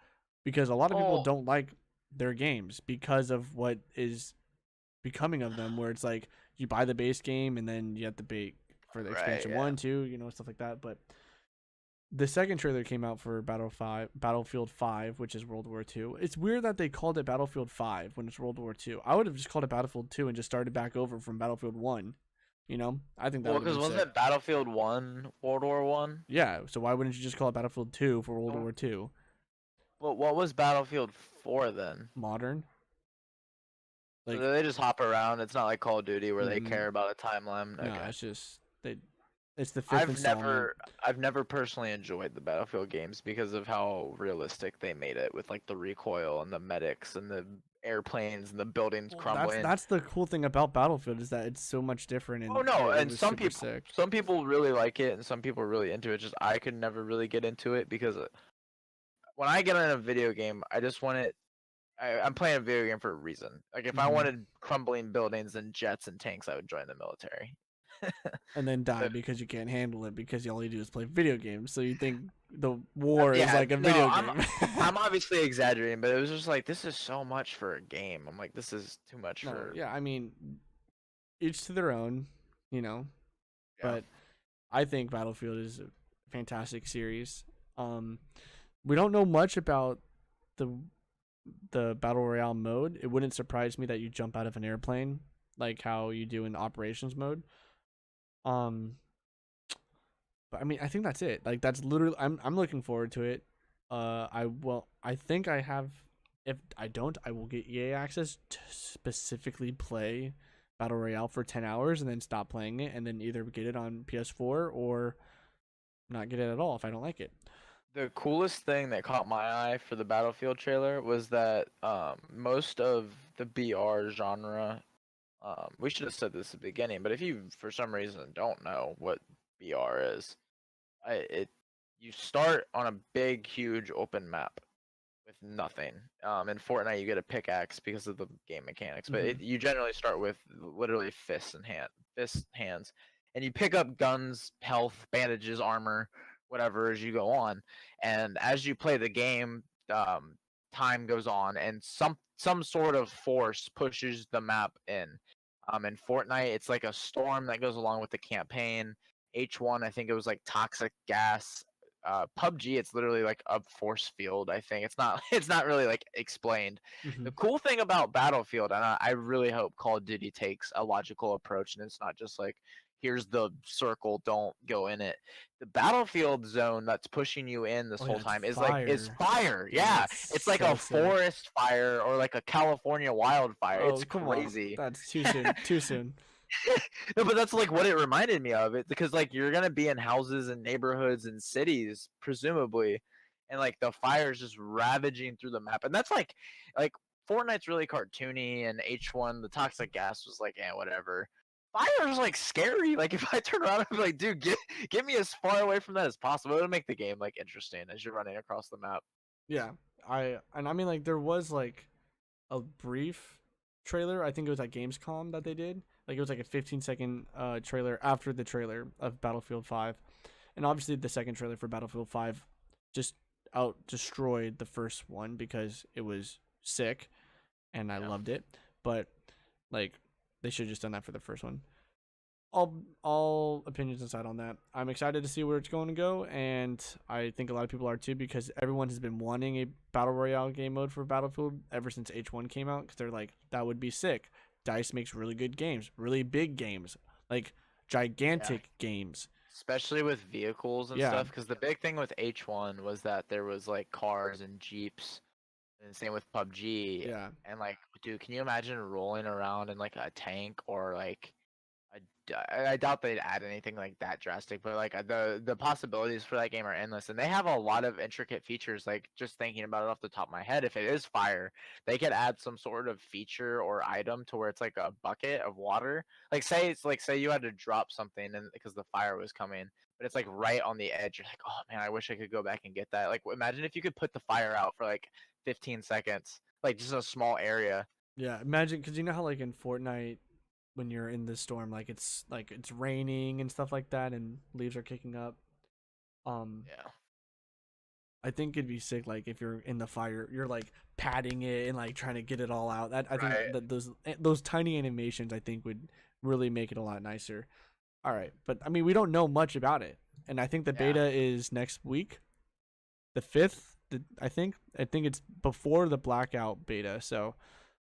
because a lot of people Oh, don't like their games because of what is becoming of them. Where it's like you buy the base game and then you have to pay for the right, expansion yeah. 1, 2, stuff like that. But the second trailer came out for Battlefield 5, which is World War II. It's weird that they called it Battlefield 5 when it's World War II. I would have just called it Battlefield 2 and just started back over from Battlefield 1. I think that Well, would have because been wasn't sick. it Battlefield 1 World War 1? Yeah, so why wouldn't you just call it Battlefield 2 for World War II? Well, what was Battlefield 4 then? Modern? So Like, they just hop around. It's not like Call of Duty where they mm-mm. care about a timeline. No, Okay. it's just it's the fifth installment. I've never personally enjoyed the Battlefield games because of how realistic they made it with like the recoil and the medics and the airplanes and the buildings Well, crumbling. that's the cool thing about Battlefield is that it's so much different and Oh no, it and was some super people sick. some people really like it and some people are really into it. Just I could never really get into it because when I get in a video game, I just want it. I'm playing a video game for a reason. Like if I Mhm. wanted crumbling buildings and jets and tanks, I would join the military. And then die But because you can't handle it because all you do is play video games. So you think the war is yeah, like a no, video I'm game. I'm obviously exaggerating, but it was just like this is so much for a game. I'm like this is too much No, for yeah, I mean, each to their own, you know. yeah. But I think Battlefield is a fantastic series. Um, we don't know much about the the battle royale mode. It wouldn't surprise me that you jump out of an airplane like how you do in operations mode. Um, but I mean, I think that's it. Like that's literally I'm looking forward to it. I think I have if I don't, I will get EA access to specifically play Battle Royale for 10 hours and then stop playing it and then either get it on PS4 or not get it at all if I don't like it. The coolest thing that caught my eye for the Battlefield trailer was that most of the BR genre. We should have said this at the beginning, but if you for some reason don't know what BR is, you start on a big, huge open map, with nothing. In Fortnite, you get a pickaxe because of the game mechanics, but Hmm. you generally start with literally fist hands, and you pick up guns, health, bandages, armor, whatever as you go on. And as you play the game, time goes on, and some sort of force pushes the map in. In Fortnite, it's like a storm that goes along with the campaign. H1, I think it was like toxic gas. PUBG, it's literally like a force field. I think it's not it's not really like explained. Hmm. The cool thing about Battlefield, and I really hope Call of Duty takes a logical approach, and it's not just like here's the circle, don't go in it. The battlefield zone that's pushing you in this Oh whole yeah, it's time is fire. fire. Yeah, Yeah, it's it's like so a sick. forest fire or like a California wildfire. Oh It's come on, crazy. that's too soon. Too soon. No, but that's like what it reminded me of it because like you're gonna be in houses and neighborhoods and cities presumably, and like the fire's just ravaging through the map, and that's like Fortnite's really cartoony, and H1 the toxic gas was like whatever. Fire is like scary. Like if I turn around and be like, dude, get me as far away from that as possible. It'll make the game like interesting as you're running across the map. Yeah, I mean like there was like a brief trailer. I think it was at Gamescom that they did. Like it was like a 15-second trailer after the trailer of Battlefield 5. And obviously the second trailer for Battlefield 5 just out destroyed the first one because it was sick and I Yeah. loved it. But like they should have just done that for the first one. All opinions aside on that, I'm excited to see where it's going to go, and I think a lot of people are too because everyone has been wanting a battle royale game mode for Battlefield ever since H1 came out because they're like that would be sick. Dice makes really good games, really big games, like Yeah. gigantic games. Especially with vehicles and Yeah, stuff, because the big thing with H1 was that there was like cars and jeeps, and same with PUBG. yeah, And like, dude, can you imagine rolling around in like a tank or like I doubt they'd add anything like that drastic, but like the possibilities for that game are endless, and they have a lot of intricate features. Like just thinking about it off the top of my head, if it is fire, they could add some sort of feature or item to where it's like a bucket of water. Say you had to drop something and because the fire was coming, but it's like right on the edge. You're like, oh man, I wish I could go back and get that. Like imagine if you could put the fire out for like 15 seconds, like just a small area. yeah. Imagine because you know how like in Fortnite when you're in the storm, like it's raining and stuff like that, and leaves are kicking up. Um, Yeah. I think it'd be sick, like if you're in the fire, you're like patting it and like trying to get it all out. That I think Right. that those tiny animations I think would really make it a lot nicer. All right, but I mean we don't know much about it, and I think the Yeah. beta is next week, the 5th. I think it's before the blackout beta, so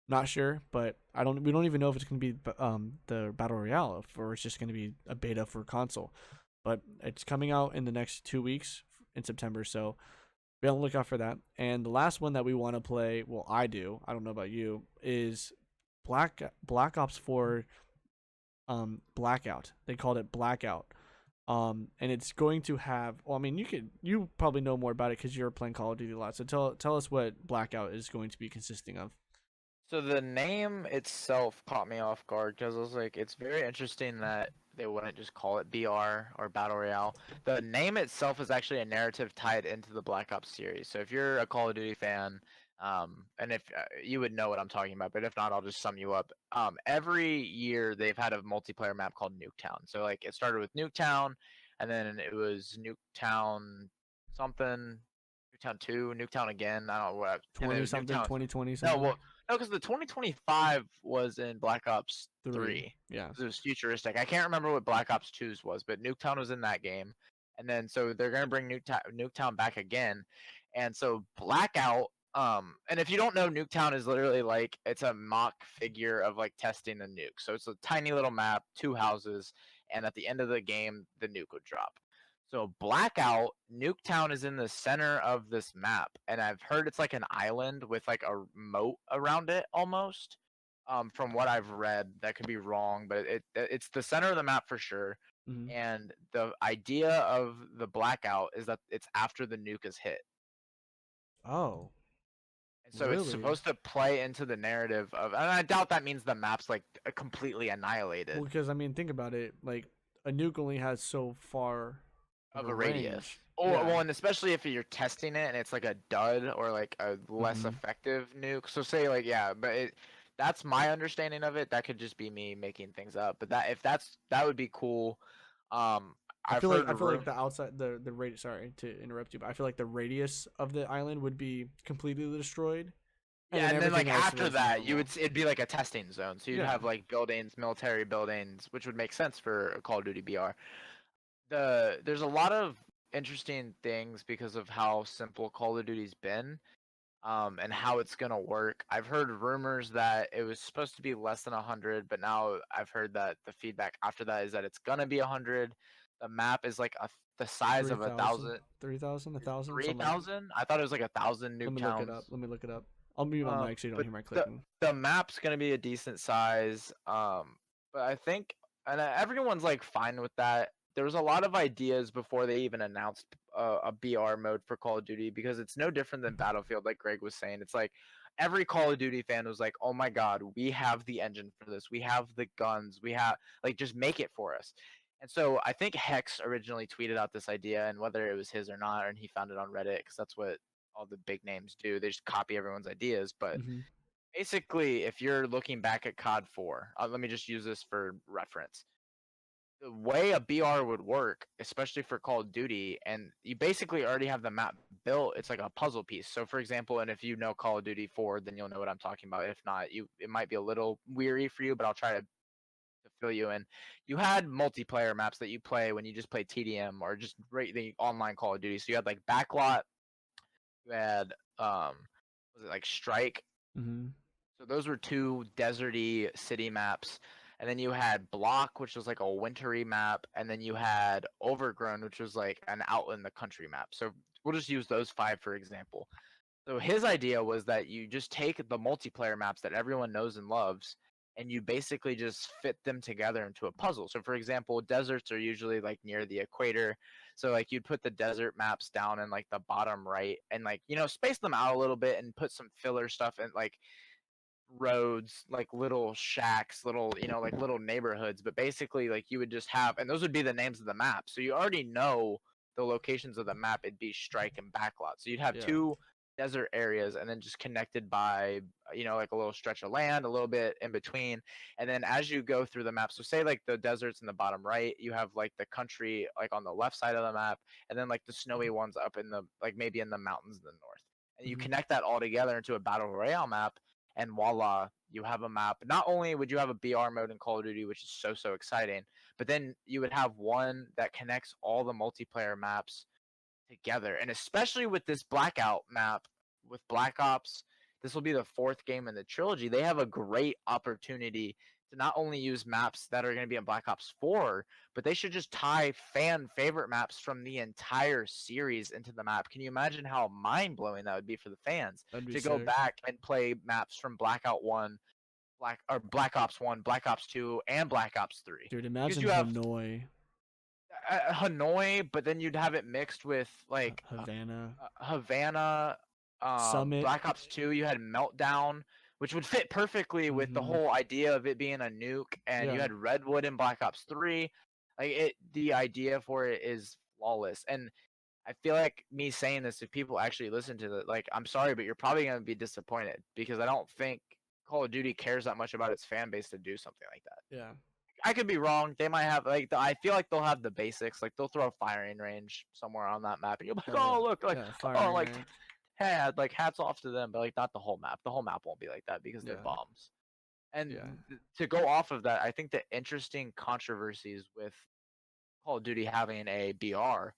not sure, but we don't even know if it's gonna be the battle royale or it's just gonna be a beta for console, but it's coming out in the next 2 weeks in September, so be on the lookout for that. And the last one that we want to play, well, I don't know about you, is Black Ops 4 Blackout. They called it Blackout. And it's going to have, well, I mean, you probably know more about it because you're playing Call of Duty a lot. So tell us what Blackout is going to be consisting of. So the name itself caught me off guard because I was like, it's very interesting that they wouldn't just call it BR or Battle Royale. The name itself is actually a narrative tied into the Black Ops series. So if you're a Call of Duty fan, and if you would know what I'm talking about, but if not, I'll just sum you up. Every year they've had a multiplayer map called Nuketown. So like it started with Nuketown, and then it was Nuketown something, Nuketown 2, Nuketown again. I don't know what, and then it 20 was something, Nuketown. 2020 No, something. well, no, because the 2025 was in Black Ops 3. 3. Yeah. 'Cause it was futuristic. I can't remember what Black Ops 2's was, but Nuketown was in that game. And then so they're gonna bring Nuketown back again. And so Blackout, and if you don't know, Nuketown is literally like it's a mock figure of like testing a nuke. So it's a tiny little map, two houses, and at the end of the game, the nuke would drop. So Blackout, Nuketown is in the center of this map, and I've heard it's like an island with like a moat around it almost. From what I've read, that could be wrong, but it's the center of the map for sure. Hmm. And the idea of the Blackout is that it's after the nuke is hit, Oh, and so it's really? supposed to play into the narrative of. And I doubt that means the map's like completely Well, annihilated. because I mean, think about it. Like a nuke only has so far. of of a a radius. range. Or Yeah. well, and especially if you're testing it and it's like a dud or like a less Mhm. effective nuke. So say like yeah, but that's my understanding of it. That could just be me making things up. But that would be cool. Um, I've heard I feel like room. the outside the radius. Sorry to interrupt you, but I feel like the radius of the island would be completely destroyed, and Yeah, then and then everything like else after was that, normal. it'd be like a testing zone. So you'd Yeah. have like buildings, military buildings, which would make sense for a Call of Duty BR. There's a lot of interesting things because of how simple Call of Duty's been, and how it's gonna work. I've heard rumors that it was supposed to be less than 100, but now I've heard that the feedback after that is that it's gonna be 100. The map is like the size of 3,000, 1,000, 3,000, 1,000, something like. 3,000. I thought it was like 1,000 Let nuke me look it up. towns. Let me look it up. I'll mute my mic so you don't But hear my the clicking. the map's gonna be a decent size. But I think, and everyone's like fine with that. There was a lot of ideas before they even announced a BR mode for Call of Duty because it's no different than Battlefield, like Greg was saying. It's like every Call of Duty fan was like, "Oh my God, we have the engine for this. We have the guns. We have like just make it for us." And so I think Hex originally tweeted out this idea, and whether it was his or not, and he found it on Reddit because that's what all the big names do. They just copy everyone's ideas. But Hmm. basically, if you're looking back at COD 4, let me just use this for reference. The way a BR would work, especially for Call of Duty, and you basically already have the map built. It's like a puzzle piece. So, for example, and if you know Call of Duty 4, then you'll know what I'm talking about. If not, it might be a little weary for you, but I'll try to fill you in. You had multiplayer maps that you play when you just play TDM or just the online Call of Duty. So you had like Backlot, you had was it like Strike? Hmm. So those were two deserty city maps. And then you had Block, which was like a wintry map, and then you had Overgrown, which was like an out in the country map. So we'll just use those five for example. So his idea was that you just take the multiplayer maps that everyone knows and loves, and you basically just fit them together into a puzzle. So for example, deserts are usually like near the equator. So like you'd put the desert maps down in like the bottom right and like, space them out a little bit and put some filler stuff in like roads, like little shacks, little, like little neighborhoods. But basically like you would just have, and those would be the names of the map. So you already know the locations of the map. It'd be Strike and Backlot. So you'd have Yeah. two desert areas and then just connected by, like a little stretch of land, a little bit in between. And then as you go through the map, so say like the deserts in the bottom right, you have like the country like on the left side of the map, and then like the snowy ones up in the like maybe in the mountains in the north. And you Hmm. connect that all together into a battle royale map, and voila, you have a map. Not only would you have a BR mode in Call of Duty, which is so exciting, but then you would have one that connects all the multiplayer maps together. And especially with this Blackout map with Black Ops, this will be the fourth game in the trilogy. They have a great opportunity to not only use maps that are going to be in Black Ops 4, but they should just tie fan favorite maps from the entire series into the map. Can you imagine how mind blowing that would be for the fans That'd be to go sick. back and play maps from Blackout 1, Black Ops 1, Black Ops 2, and Black Ops 3? Dude, Because imagine you have Hanoi, Hanoi, but then you'd have it mixed with like Havana, Havana, Summit. Black Ops 2, you had Meltdown, which would fit perfectly with the Hmm. whole idea of it being a nuke, and you Yeah. had Redwood in Black Ops 3. The idea for it is flawless. And I feel like me saying this, if people actually listen to it, like, I'm sorry, but you're probably going to be disappointed because I don't think Call of Duty cares that much about its fan base to do something like that. Yeah. I could be wrong. They might have like I feel like they'll have the basics. Like they'll throw a firing range somewhere on that map, and you'll be like, Oh yeah. oh look, like Yeah. oh Firing like range. hey, like hats off to them, but like not the whole map. The whole map won't be like that because they're Yeah. bombs. And Yeah. to go off of that, I think the interesting controversies with Call of Duty having a BR,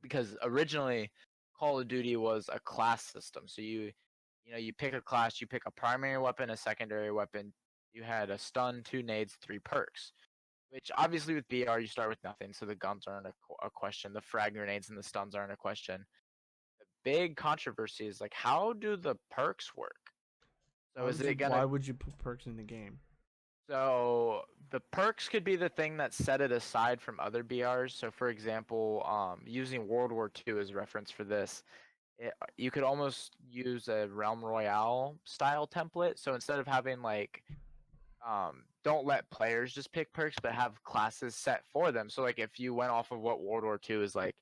because originally Call of Duty was a class system. So you pick a class, you pick a primary weapon, a secondary weapon. You had a stun, two nades, three perks. Which obviously with BR you start with nothing, so the guns aren't a question. The frag grenades and the stuns aren't a question. The big controversy is like, how do the perks work? So is it gonna? Why would you put perks in the game? So the perks could be the thing that set it aside from other BRs. So for example, using World War II as reference for this, you could almost use a Realm Royale style template. So instead of having like don't let players just pick perks, but have classes set for them. So like if you went off of what World War II is like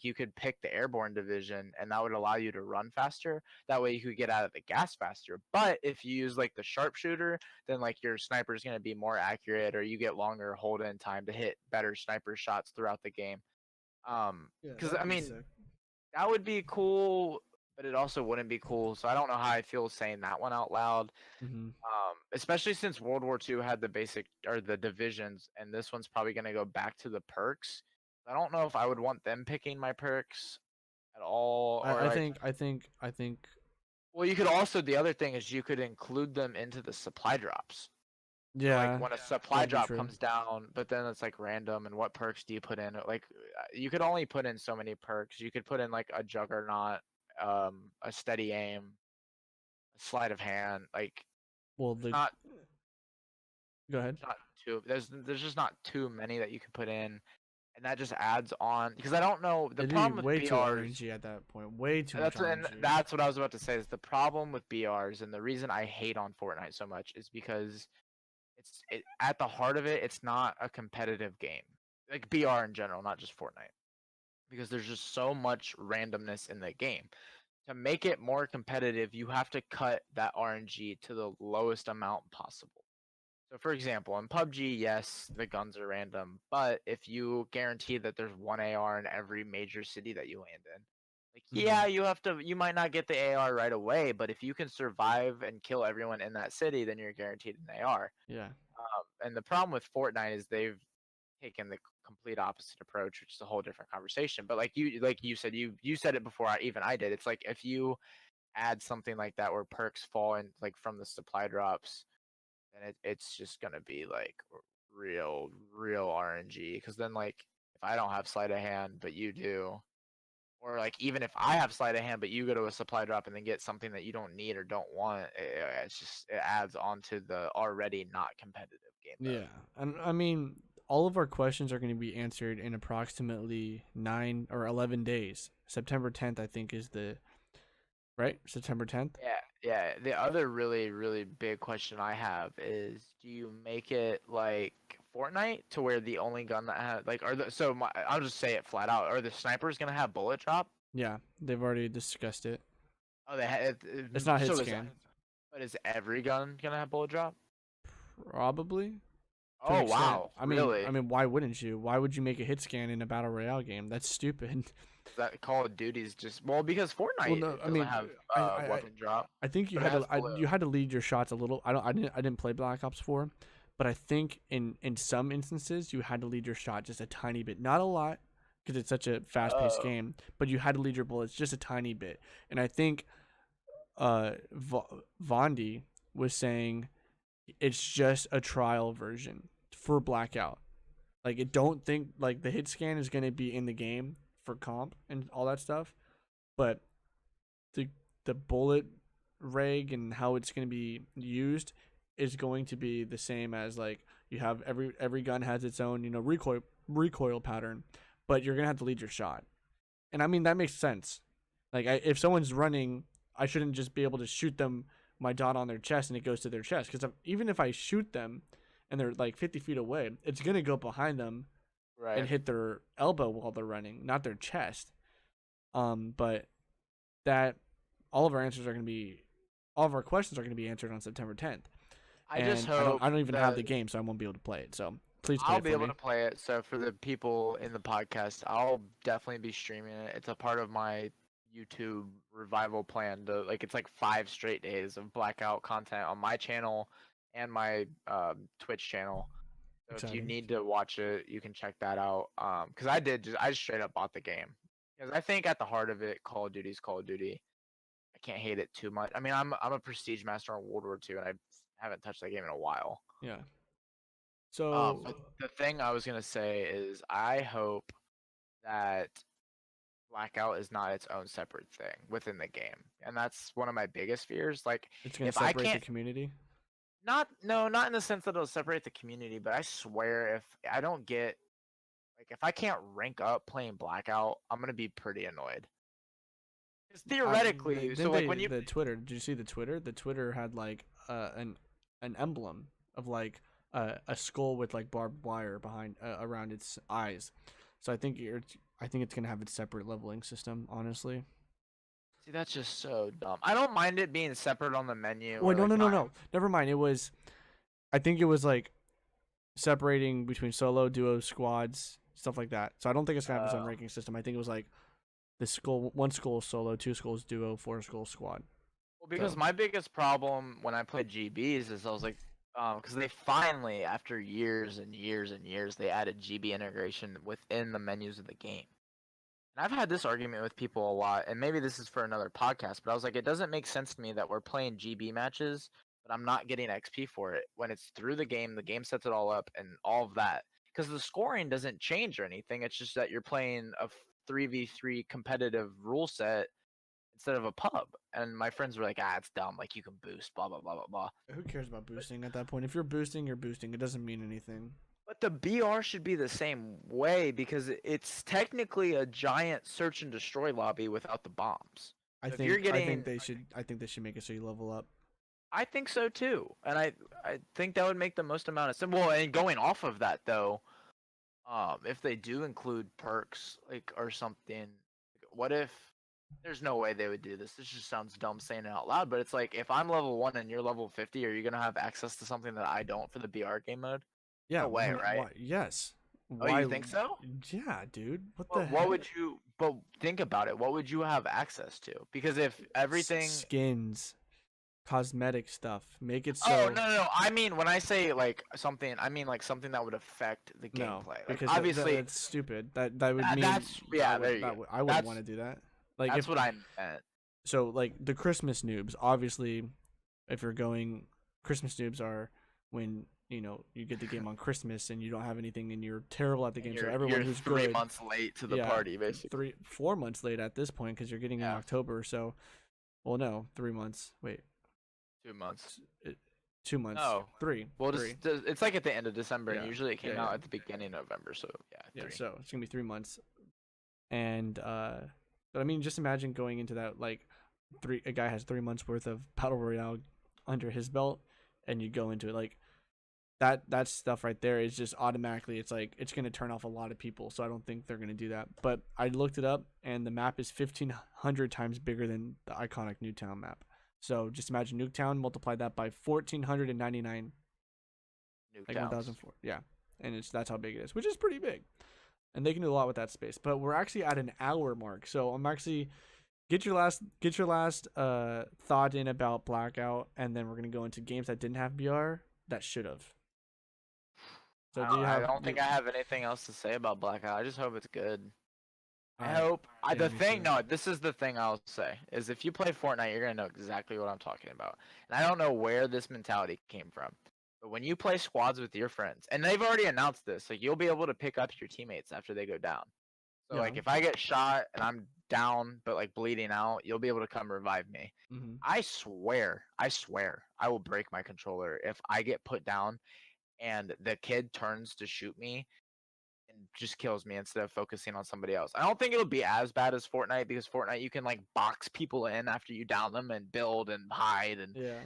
you could pick the airborne division, and that would allow you to run faster. That way you could get out of the gas faster. But if you use like the sharpshooter, then like your sniper is going to be more accurate, or you get longer hold in time to hit better sniper shots throughout the game. Yeah, Because that'd I be mean sick. that would be cool, but it also wouldn't be cool. So I don't know how I feel saying that one out loud. Mm-hmm. Especially since World War II had the basic or the divisions, and this one's probably going to go back to the perks. I don't know if I would want them picking my perks at all, or I like, think I think I think well, you could also, the other thing is you could include them into the supply drops. So like yeah, when a supply that'd be drop true. comes down, but then it's like random, and what perks do you put in? Like you could only put in so many perks. You could put in like a juggernaut, a steady aim, a sleight of hand. Like Well, there's not go ahead. there's just not too many that you can put in, and that just adds on because I don't know the It'd be problem with way too BRs. RNG at that point. Way too much That's and RNG. that's what I was about to say is the problem with BRs, and the reason I hate on Fortnite so much is because at the heart of it, it's not a competitive game. Like BR in general, not just Fortnite, because there's just so much randomness in the game. To make it more competitive, you have to cut that RNG to the lowest amount possible. So, for example, in PUBG, yes, the guns are random, but if you guarantee that there's one AR in every major city that you land in, like, Mm-hmm. yeah, you might not get the AR right away, but if you can survive and kill everyone in that city, then you're guaranteed an AR. Yeah. And the problem with Fortnite is they've taken the complete opposite approach, which is a whole different conversation. But like you said, you said it before I did. It's like if you add something like that where perks fall in like from the supply drops, then it's just gonna be like real RNG. Because then like if I don't have sleight of hand but you do, or like even if I have sleight of hand but you go to a supply drop and then get something that you don't need or don't want, it's just it adds on to the already not competitive game mode. Yeah. And I mean, all of our questions are going to be answered in approximately 9 or 11 days. September 10th, I think, is the right. September 10th. Yeah, yeah. The other really big question I have is, do you make it like Fortnite to where the only gun that has like I'll just say it flat out. Are the snipers gonna have bullet drop? Yeah, they've already discussed it. Oh, they have. It's not hit So scan. but is every gun gonna have bullet drop? Probably. To an Oh extent. wow, I really? mean, why wouldn't you? Why would you make a hit scan in a battle royale game? That's stupid. That Call of Duty's just because Well, Fortnite no, I doesn't mean, have I weapon drop, I think you but it had to has blue. you had to lead your shots a little. I didn't play Black Ops 4, but I think in some instances you had to lead your shot just a tiny bit, not a lot, because it's such a fast paced Oh, game. But you had to lead your bullets just a tiny bit, and I think Vondi was saying it's just a trial version for Blackout. Like, it don't think like the hit scan is gonna be in the game for comp and all that stuff, but the bullet reg and how it's going to be used is going to be the same as like you have every gun has its own recoil pattern, but you're gonna have to lead your shot. And I mean that makes sense. Like if someone's running, I shouldn't just be able to shoot them my dot on their chest and it goes to their chest, because even if I shoot them and they're like 50 feet away, it's gonna go behind them and right. hit their elbow while they're running, not their chest. But that all of our answers are going to be all of our questions are going to be answered on September 10th. I just And hope I don't even have that the game, so I won't be able to play it. So please play I'll it be for able me. to play it. So for the people in the podcast, I'll definitely be streaming it. It's a part of my YouTube revival plan. It's like 5 straight days of blackout content on my channel and my Twitch channel. So if you Exciting. need to watch it, you can check that out. Because I just straight up bought the game because I think at the heart of it, Call of Duty's Call of Duty. I can't hate it too much. I mean, I'm a prestige master on World War II, and I haven't touched that game in a while. Yeah. So But the thing I was gonna say is I hope that Blackout is not its own separate thing within the game, and that's one of my biggest fears. Like, it's going to if I separate the can't, community. not in the sense that it'll separate the community, but I swear if I don't get if I can't rank up playing Blackout, I'm gonna be pretty annoyed. Because theoretically, so Didn't like they when you the Twitter? Did you see the Twitter? The Twitter had like an emblem of like a skull with like barbed wire behind around its eyes. So I think it's gonna have its separate leveling system. Honestly. See, that's just so dumb. I don't mind it being separate on the menu Well, or no, like no, no, not. no. Never mind. It was. I think it was like separating between solo, duo, squads, stuff like that. So I don't think it's gonna have its own Uh, ranking system. I think it was like the skull, one skull solo, two skulls duo, four skulls squad. well, because So my biggest problem when I played GBs is I was like, because they finally, after years and years and years, they added GB integration within the menus of the game. And I've had this argument with people a lot, and maybe this is for another podcast, but I was like, it doesn't make sense to me that we're playing GB matches, but I'm not getting XP for it when it's through the game sets it all up, and all of that. Because the scoring doesn't change or anything. It's just that you're playing a 3v3 competitive rule set instead of a pub. And my friends were like, it's dumb. Like, you can boost, blah, blah, blah, blah, blah. who cares about boosting at that point? If you're boosting, you're boosting. It doesn't mean anything. But the BR should be the same way because it's technically a giant search and destroy lobby without the bombs. So if you're getting, I think they should make it so you level up. I think so too, and I think that would make the most amount of sense. Well, and going off of that though, if they do include perks like or something, what if there's no way they would do this? This just sounds dumb saying it out loud, but it's like if I'm level 1 and you're level 50, are you gonna have access to something that I don't for the BR game mode? Yeah. No way, right? Yes. Oh, you think so? Yeah, dude. What Well, the what heck? would you? But think about it. What would you have access to? Because if everything. Skins, cosmetic stuff, make it Oh so. no! I mean, when I say like something, I mean like something that would affect the No, gameplay. Like because obviously, that's stupid. That would mean that's yeah. There you go. I wouldn't want to do that. Like That's if what I meant. so, like the Christmas noobs. Obviously, if you're going, Christmas noobs are when you get the game on Christmas and you don't have anything and you're terrible at the game. So everyone You're who's 3 good, months late to the yeah, party, basically. 4 months late at this point because you're getting in Yeah. October. So, well, no, 3 months. Wait, 2 months. 2 months. No. Three. Well, three. it's like at the end of December, Yeah. and usually it came Yeah, out yeah. at the beginning of November. So yeah, Yeah, 3. so it's gonna be 3 months, and but I mean, just imagine going into that like a guy has 3 months worth of battle royale under his belt, and you go into it like that stuff right there is just automatically it's like it's gonna turn off a lot of people. So I don't think they're gonna do that. But I looked it up, and the map is 1,500 times bigger than the iconic Nuketown map. So just imagine Nuketown, multiply that by 1,499, like 1,004. Yeah, and that's how big it is, which is pretty big. And they can do a lot with that space. But we're actually at an hour mark, so I'm actually get your last thought in about Blackout, and then we're gonna go into games that didn't have BR that should have. So I don't think I have anything else to say about Blackout. I just hope it's good. I Alright. hope. Yeah, me too. No, this is the thing I'll say is if you play Fortnite, you're gonna know exactly what I'm talking about. And I don't know where this mentality came from, but when you play squads with your friends, and they've already announced this, like you'll be able to pick up your teammates after they go down. So Yeah. like if I get shot and I'm down but like bleeding out, you'll be able to come revive me. Mm-hmm. I swear, I will break my controller if I get put down and the kid turns to shoot me and just kills me instead of focusing on somebody else. I don't think it'll be as bad as Fortnite because Fortnite you can like box people in after you down them and build and hide and Yeah.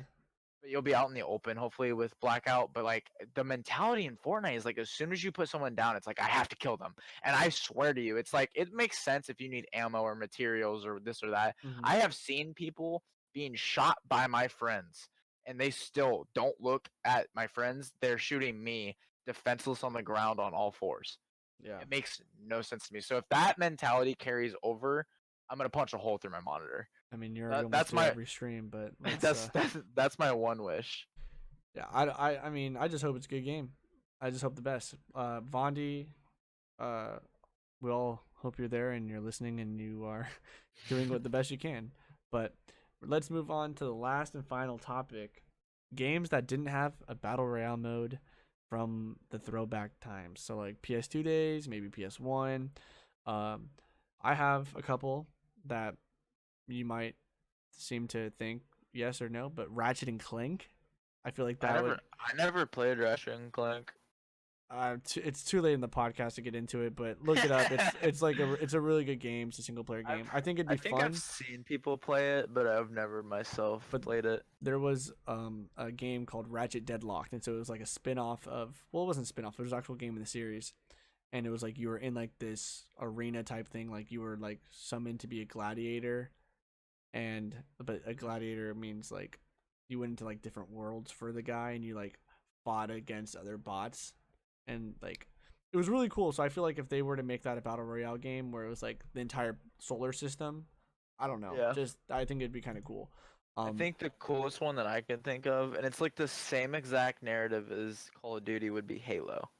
but you'll be out in the open hopefully with Blackout. But like the mentality in Fortnite is like as soon as you put someone down, it's like I have to kill them. And I swear to you, it's like it makes sense if you need ammo or materials or this or that. Mm-hmm. I have seen people being shot by my friends and they still don't look at my friends. They're shooting me defenseless on the ground on all fours. Yeah. It makes no sense to me. So if that mentality carries over, I'm gonna punch a hole through my monitor. I mean, you're That's my every stream, but that's my one wish. yeah. I mean, I just hope it's a good game. I just hope the best. Vondi, we all hope you're there and you're listening and you are doing what the best you can. But let's move on to the last and final topic: games that didn't have a battle royale mode from the throwback times. So like PS2 days, maybe PS1. I have a couple that you might seem to think yes or no, but Ratchet and Clank, I feel like I never played Ratchet and Clank. It's too late in the podcast to get into it, but look it up. It's a really good game. It's a single player game. I think it'd be I think I've fun. seen people play it, but I've never myself But played it. there was a game called Ratchet Deadlocked, and so it was like a spin-off of, well, it wasn't a spin-off, it was an actual game in the series. And it was like you were in like this arena type thing, like you were like summoned to be a gladiator, but a gladiator means like you went into like different worlds for the guy, and you like fought against other bots, and like it was really cool. So I feel like if they were to make that a battle royale game where it was like the entire solar system, I don't know, Yeah. just I think it'd be kind of cool. I think the coolest one that I can think of, and it's like the same exact narrative as Call of Duty, would be Halo.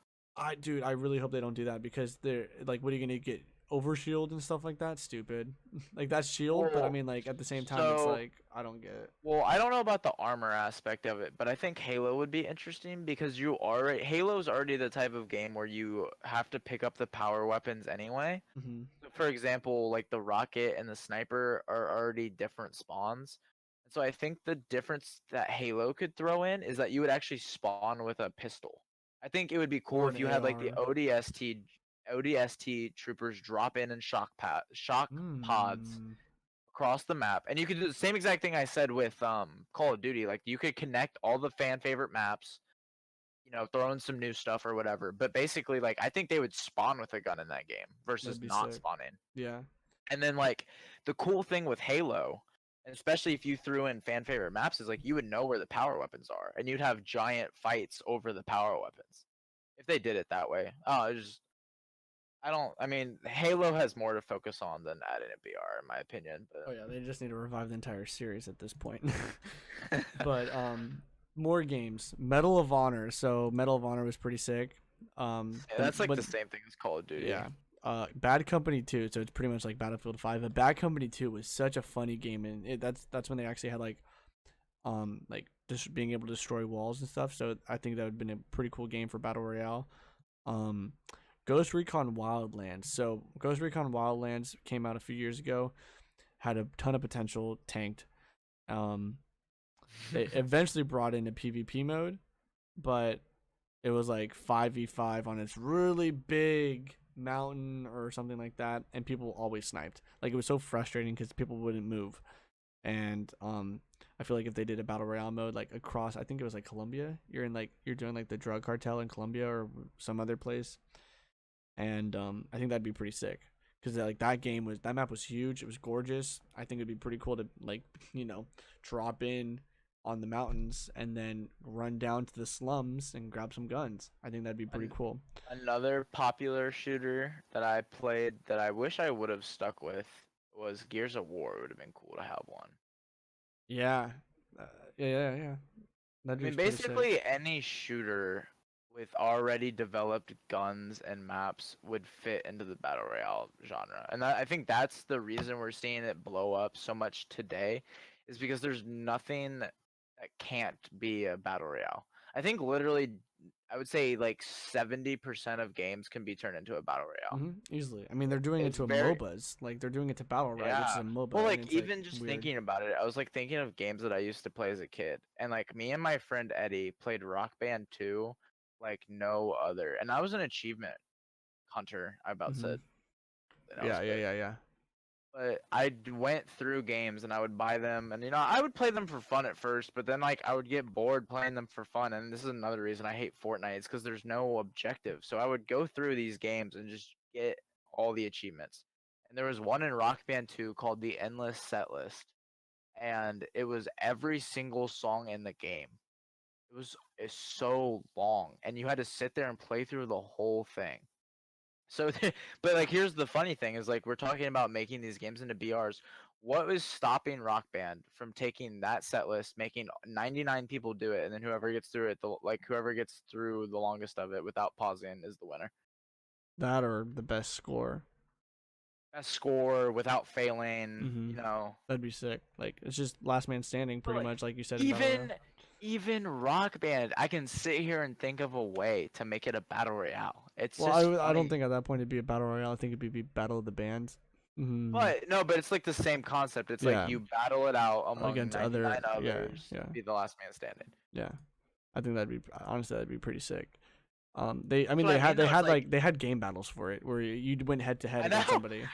Dude, I really hope they don't do that, because they're like, what are you gonna get, overshield and stuff like that? Stupid. Like that's shield, but I Well, mean, like at the same time, it's so like I don't get it. Well, I don't know about the armor aspect of it, but I think Halo would be interesting because Halo's already the type of game where you have to pick up the power weapons anyway. Mm-hmm. So for example, like the rocket and the sniper are already different spawns. And so I think the difference that Halo could throw in is that you would actually spawn with a pistol. I think it would be cool Or if an you had like the AR. ODST troopers drop in and shock pods Hmm. across the map, and you could do the same exact thing I said with Call of Duty. Like you could connect all the fan favorite maps, throw in some new stuff or whatever. But basically, like I think they would spawn with a gun in that game versus That'd be not sick. spawning. Yeah. And then like the cool thing with Halo, and especially if you threw in fan favorite maps, is like you would know where the power weapons are, and you'd have giant fights over the power weapons if they did it that way. I mean, Halo has more to focus on than adding a BR, in my opinion. Oh yeah, they just need to revive the entire series at this point. But But more games. Medal of Honor. So Medal of Honor was pretty sick. yeah, that's like but the same thing as Call of Duty. yeah. Bad Company 2, so it's pretty much like Battlefield 5. But Bad Company 2 was such a funny game, and that's when they actually had like just being able to destroy walls and stuff. So I think that would have been a pretty cool game for Battle Royale. Um, Ghost Recon Wildlands. So Ghost Recon Wildlands came out a few years ago, had a ton of potential, tanked. Um, they eventually brought in a PvP mode, but it was like 5v5 on its really big mountain or something like that, and people always sniped. Like it was so frustrating because people wouldn't move. And I feel like if they did a battle royale mode like across, I think it was like Colombia, you're doing like the drug cartel in Colombia or some other place, and I think that'd be pretty sick, because like that map was huge, it was gorgeous. I think it'd be pretty cool to like drop in on the mountains and then run down to the slums and grab some guns. I think that'd be pretty An- cool. Another popular shooter that I played that I wish I would have stuck with was Gears of War. It would have been cool to have one. Yeah, yeah. I That'd be mean, pretty sick. basically any shooter with already developed guns and maps would fit into the battle royale genre, and I think that's the reason we're seeing it blow up so much today, is because there's nothing that can't be a battle royale. I think literally, I would say like 70% of games can be turned into a battle royale. Easily. I mean, they're doing it It's to a very MOBAs. Like they're doing it to Battle Right, which is Yeah. a Well, MOBA, and like it's like even just weird. thinking about it, I was like thinking of games that I used to play as a kid. And like me and my friend Eddie played Rock Band 2 like no other. And I was an achievement hunter, I about hmm said. And I was good. Yeah. But went through games and I would buy them, and I would play them for fun at first, but then like I would get bored playing them for fun. And this is another reason I hate Fortnite, is because there's no objective. So I would go through these games and just get all the achievements. And there was one in Rock Band 2 called the Endless Set List, and it was every single song in the game. It's so long, and you had to sit there and play through the whole thing. So, but like, here's the funny thing: is like we're talking about making these games into BRs. What was stopping Rock Band from taking that set list, making 99 people do it, and then whoever gets through it, whoever gets through the longest of it without pausing is the winner. That or the best score. Best score without failing, hmm you know. That'd be sick. Like it's just last man standing, But pretty like, much, like you said in Battle Royale. even Rock Band, I can sit here and think of a way to make it a battle royale. It's Well, just I don't funny. think at that point it'd be a Battle Royale. I think it'd be Battle of the Bands. But no, but it's like the same concept. It's like Yeah, you battle it out among against 99 other. Yeah, others yeah, to be the last man standing. yeah. I think that'd be honestly that'd be pretty sick. I That's mean, what I mean, they though. It's had like like they had game battles for it where you went head to head I know against somebody.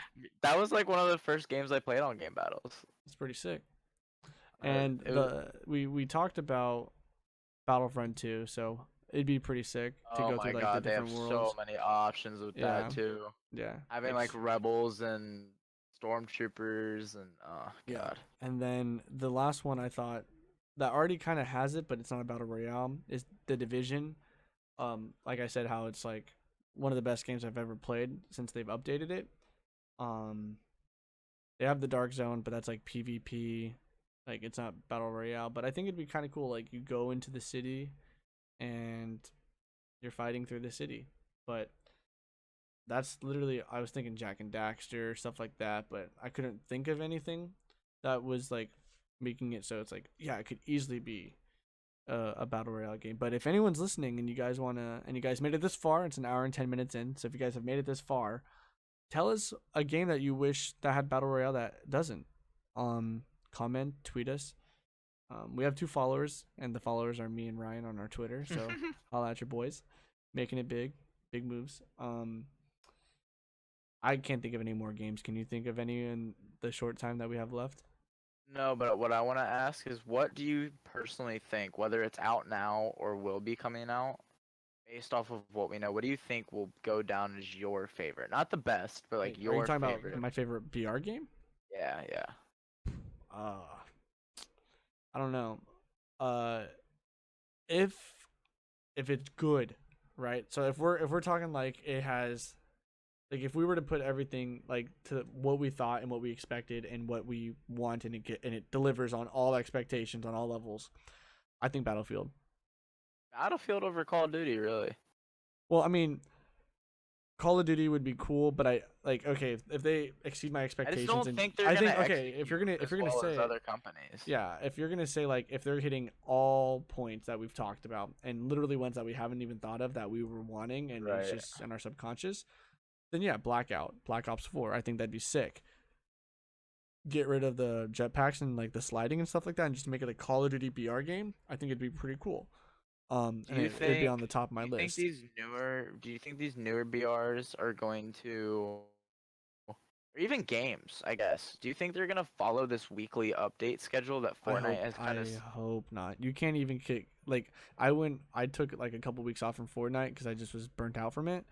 that was like one of the first games I played on Game Battles. It's pretty sick. And It was, we talked about Battlefront 2, so it'd be pretty sick to oh go through my like the god, they have different so worlds. many options with that Yeah, too. yeah, Having like rebels and stormtroopers and oh yeah. god. And then the last one I thought that already kind of has it, but it's not a battle royale, is the Division. Like I said, how it's like one of the best games I've ever played since they've updated it. Um, they have the Dark Zone, but that's like PvP. Like it's not battle royale, but I think it'd be kind of cool. Like you go into the city and you're fighting through the city. But that's literally I was thinking Jack and Daxter stuff like that, but I couldn't think of anything that was like making it so it's like yeah, it could easily be a battle royale game. But if anyone's listening and you guys wanna and you guys made it this far, it's an hour and 10 minutes in. So if you guys have made it this far, tell us a game that you wish that had battle royale that doesn't. Comment, tweet us. We have 2 followers, and the followers are me and Ryan on our Twitter. So holla at your boys, making it big, big moves. I can't think of any more games. Can you think of any in the short time that we have left? No, but what I want to ask is what do you personally think, whether it's out now or will be coming out, based off of what we know, what do you think will go down as your favorite? Not the best, but like Like, are you your talking favorite. about my favorite BR game? Yeah, yeah. Uh, I don't know. Uh, if it's good, right? So if we're talking like it has, like if we were to put everything like to what we thought and what we expected and what we want and it delivers on all expectations on all levels, I think Battlefield. Battlefield over Call of Duty, really? Well, I mean, Call of Duty would be cool, but I like okay if they exceed my I just expectations don't and think they're I gonna think okay if you're execute gonna if as you're gonna well as say other companies. yeah if you're gonna say like if they're hitting all points that we've talked about and literally ones that we haven't even thought of that we were wanting and it's Right. just in our subconscious, then yeah, Black Ops 4, I think that'd be sick. Get rid of the jetpacks and like the sliding and stuff like that and just make it a Call of Duty BR game. I think it'd be pretty cool. Do And you it'd be on think the top of my do you think list. these newer BRs are going to or even games, I guess. Do you think they're gonna follow this weekly update schedule that Fortnite has kind of I hope not. You can't even kick like I took like a couple weeks off from Fortnite because I just was burnt out from it,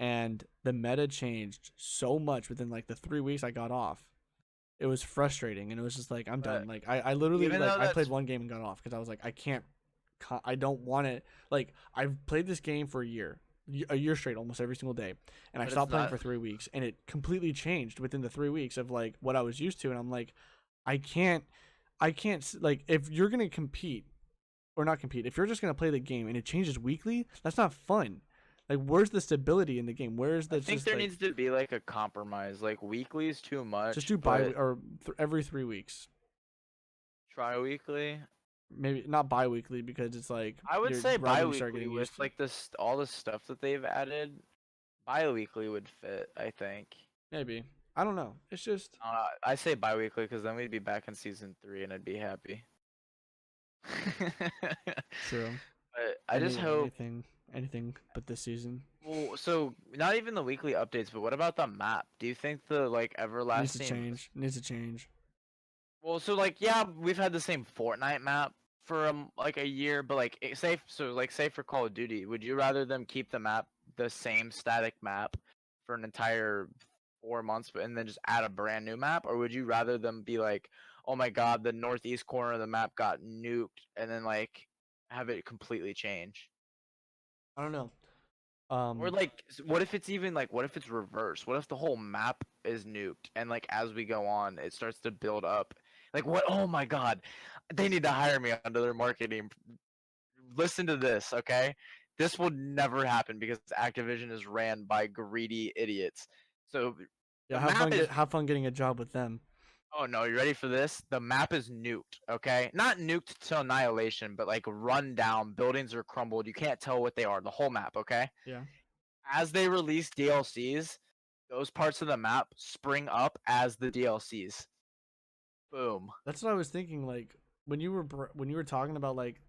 and the meta changed so much within like the 3 weeks I got off. It was frustrating, and it was just like I'm done. but Like I literally even like though I played that's one game and got off because I was like I don't want it. Like I've played this game for a year straight, almost every single day, and I but it's stopped playing not for 3 weeks, and it completely changed within the 3 weeks of like what I was used to, and I'm like, I can't, like if you're gonna compete or not compete, if you're just gonna play the game and it changes weekly, that's not fun. Like where's the stability in the game? Where's I the think just there like needs to be like a compromise. Like weekly is too just much, do but every 3 weeks. tri-weekly. Maybe not bi-weekly because it's like I would you're say right when you start bi-weekly getting with used to. like this all the stuff that they've added. Bi-weekly would fit, I think. Maybe I don't know. It's just I say bi-weekly because then we'd be back in season 3 and I'd be happy. true. But I just hope. Anything but this season Well, so not even the weekly updates, but what about the map? Do you think the like needs to everlasting? change. Needs to change. Well, so like yeah, we've had the same Fortnite map for like a year, but like say for Call of Duty, would you rather them keep the map the same static map for an entire 4 months, but and then just add a brand new map, or would you rather them be like, oh my god, the northeast corner of the map got nuked, and then like have it completely change? I don't know. Or like, what if it's even like, what if it's reverse? What if the whole map is nuked and like as we go on, it starts to build up? Like what? Oh my god, they need to hire me under their marketing. Listen to this, okay? This will never happen because Activision is ran by greedy idiots. So Yeah, the map is. have fun getting a job with them. Oh no, you ready for this? The map is nuked, okay? Not nuked to annihilation, but like run down. Buildings are crumbled. You can't tell what they are. The whole map, okay? Yeah. As they release DLCs, those parts of the map spring up as the DLCs. Boom. That's what I was thinking. Like when you were talking about like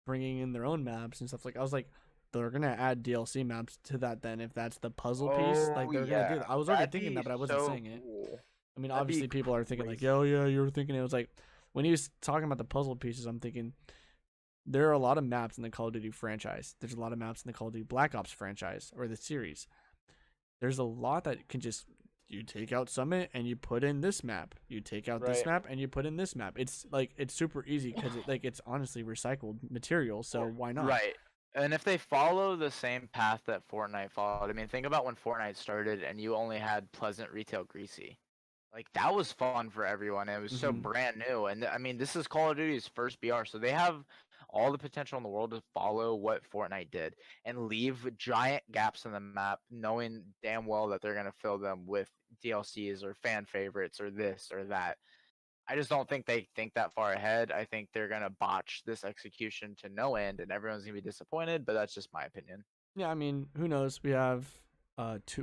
bringing in their own maps and stuff, like I was like, they're gonna add DLC maps to that. Then if that's the puzzle piece, Oh like they're gonna do yeah, that. I was already that'd thinking be that, but I wasn't so saying it. cool. I mean, That'd be obviously people are thinking like, crazy. yo, yeah, you were thinking it was like when he was talking about the puzzle pieces. I'm thinking there are a lot of maps in the Call of Duty franchise. There's a lot of maps in the Call of Duty Black Ops franchise or the series. There's a lot that can just you take out Summit and you put in this map. You take out this Right. map and you put in this map. It's like it's super easy because it's honestly recycled material. So why not? Right. And if they follow the same path that Fortnite followed, I mean, think about when Fortnite started and you only had Pleasant Retail Greasy. Like that was fun for everyone. It was so Mhm. brand new, and I mean, this is Call of Duty's first BR, so they have all the potential in the world to follow what Fortnite did and leave giant gaps in the map, knowing damn well that they're gonna fill them with DLCs or fan favorites or this or that. I just don't think they think that far ahead. I think they're gonna botch this execution to no end, and everyone's gonna be disappointed. But that's just my opinion. Yeah, I mean, who knows? We have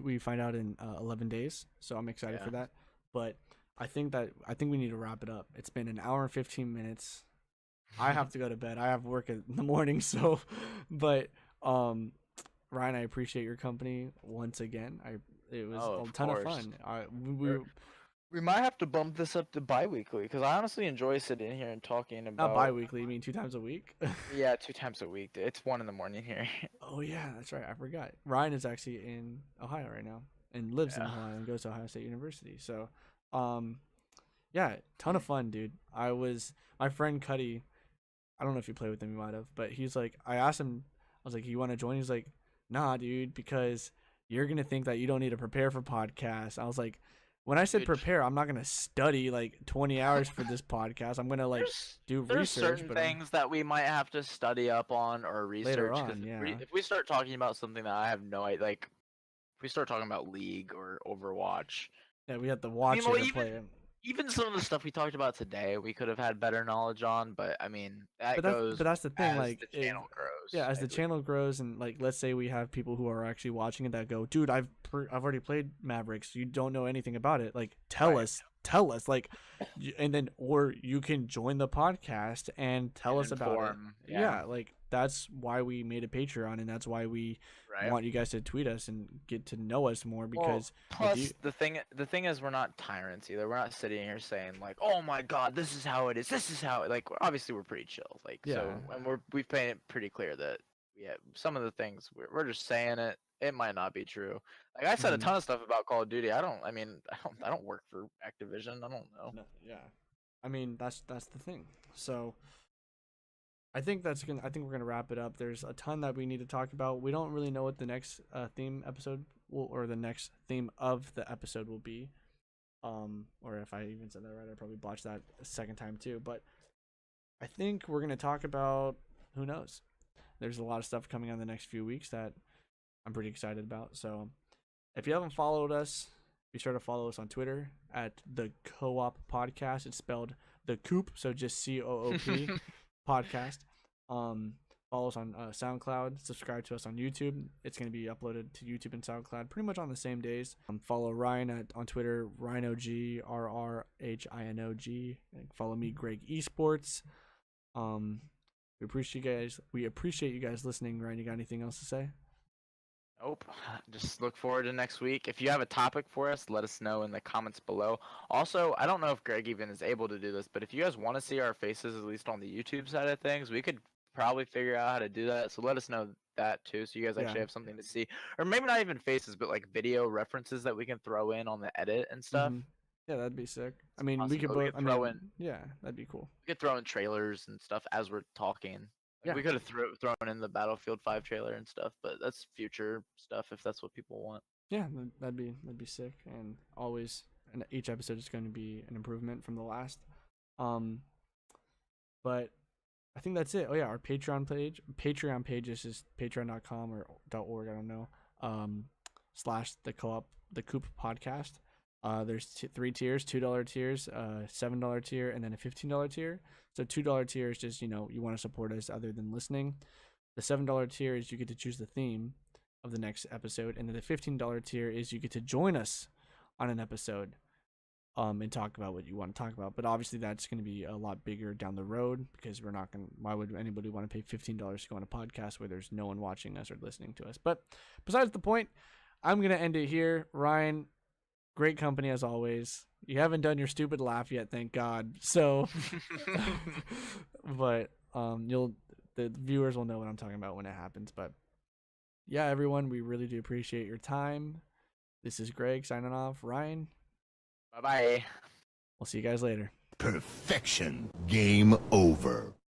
we find out in 11 days, so I'm excited Yeah. for that. But I think we need to wrap it up. It's been an hour and 15 minutes. I have to go to bed. I have work in the morning, so but Ryan, I appreciate your company once again. It was Oh, a of ton of course. fun. We might have to bump this up to bi-weekly because I honestly enjoy sitting here and talking Not about. bi-weekly, you mean 2 times a week? Yeah, 2 times a week. It's 1 in the morning here. Oh yeah, that's right. I forgot. Ryan is actually in Ohio right now and lives in Yeah. Ohio and goes to Ohio State University. So, yeah, ton of fun, dude. My friend Cuddy. I don't know if you play with him, you might have, but he's like, I asked him, I was like, you want to join? He's like, nah, dude, because you're gonna think that you don't need to prepare for podcasts. I was like, when I said Dude, prepare, I'm not gonna study like 20 hours for this podcast. I'm gonna like do there's research, certain but things that we might have to study up on or later research because on, yeah. if we start talking about something that I have no idea, like if we start talking about League or Overwatch, Yeah, we have to I watch mean, well, it or play it. even some of the stuff we talked about today, we could have had better knowledge on. But I mean, that goes But that's the thing, as like the if channel grows. yeah, as I the agree. channel grows and like let's say we have people who are actually watching it that go, dude, I've already played Mavericks. You don't know anything about it. Like Right. tell us, like, and then or you can join the podcast and tell And us about it. inform, yeah. Yeah, like that's why we made a Patreon and that's why we Right. want you guys to tweet us and get to know us more Well, because plus if you the thing is we're not tyrants either. We're not sitting here saying like, "Oh my God, this is how it is. This is how it." Like, obviously we're pretty chill. Like, so yeah. and we've made it pretty clear that yeah, some of the things we're just saying it. It might not be true. Like I said a Mhm. ton of stuff about Call of Duty. I mean, I don't work for Activision. I don't know. No, yeah. I mean, that's the thing. So I think I think we're gonna wrap it up. There's a ton that we need to talk about. We don't really know what the next theme episode will, or the next theme of the episode will be. Or if I even said that right, I probably botched that a second time too. But I think we're gonna talk about who knows. There's a lot of stuff coming on the next few weeks that I'm pretty excited about. So if you haven't followed us, be sure to follow us on Twitter at the Co-op Podcast. It's spelled the Coop, so just COOP podcast. Follow us on SoundCloud. Subscribe to us on YouTube. It's going to be uploaded to YouTube and SoundCloud pretty much on the same days. Follow Ryan on Twitter, RhinoG, RRHINOG. And follow me, Greg Esports. We appreciate you guys listening. Ryan, you got anything else to say? Nope. Just look forward to next week. If you have a topic for us, let us know in the comments below. Also, I don't know if Greg even is able to do this, but if you guys want to see our faces, at least on the YouTube side of things, we could probably figure out how to do that. So let us know that too, so you guys actually Yeah. have something to see. Or maybe not even faces, but like video references that we can throw in on the edit and stuff. Mhm. Yeah, that'd be sick. I It's mean, we could possible. both. I throw mean, in yeah, that'd be cool. we could throw in trailers and stuff as we're talking. Like Yeah. we could have thrown in the Battlefield 5 trailer and stuff, but that's future stuff if that's what people want. Yeah, that'd be sick. And always, and each episode is going to be an improvement from the last. But I think that's it. Oh yeah, our Patreon page is just patreon.com or .org. I don't know. / the Coop podcast. There's 3 tiers: $2 tiers, $7 tier, and then a $15 tier. So $2 tier is just, you want to support us other than listening. The $7 tier is you get to choose the theme of the next episode, and then the $15 tier is you get to join us on an episode and talk about what you want to talk about. But obviously that's going to be a lot bigger down the road because we're not going to, why would anybody want to pay $15 to go on a podcast where there's no one watching us or listening to us? But besides the point, I'm going to end it here. Ryan, great company as always. You haven't done your stupid laugh yet, thank God. So, but the viewers will know what I'm talking about when it happens. But yeah, everyone, we really do appreciate your time. This is Greg signing off. Ryan, Bye bye. we'll see you guys later. Perfection. Game over.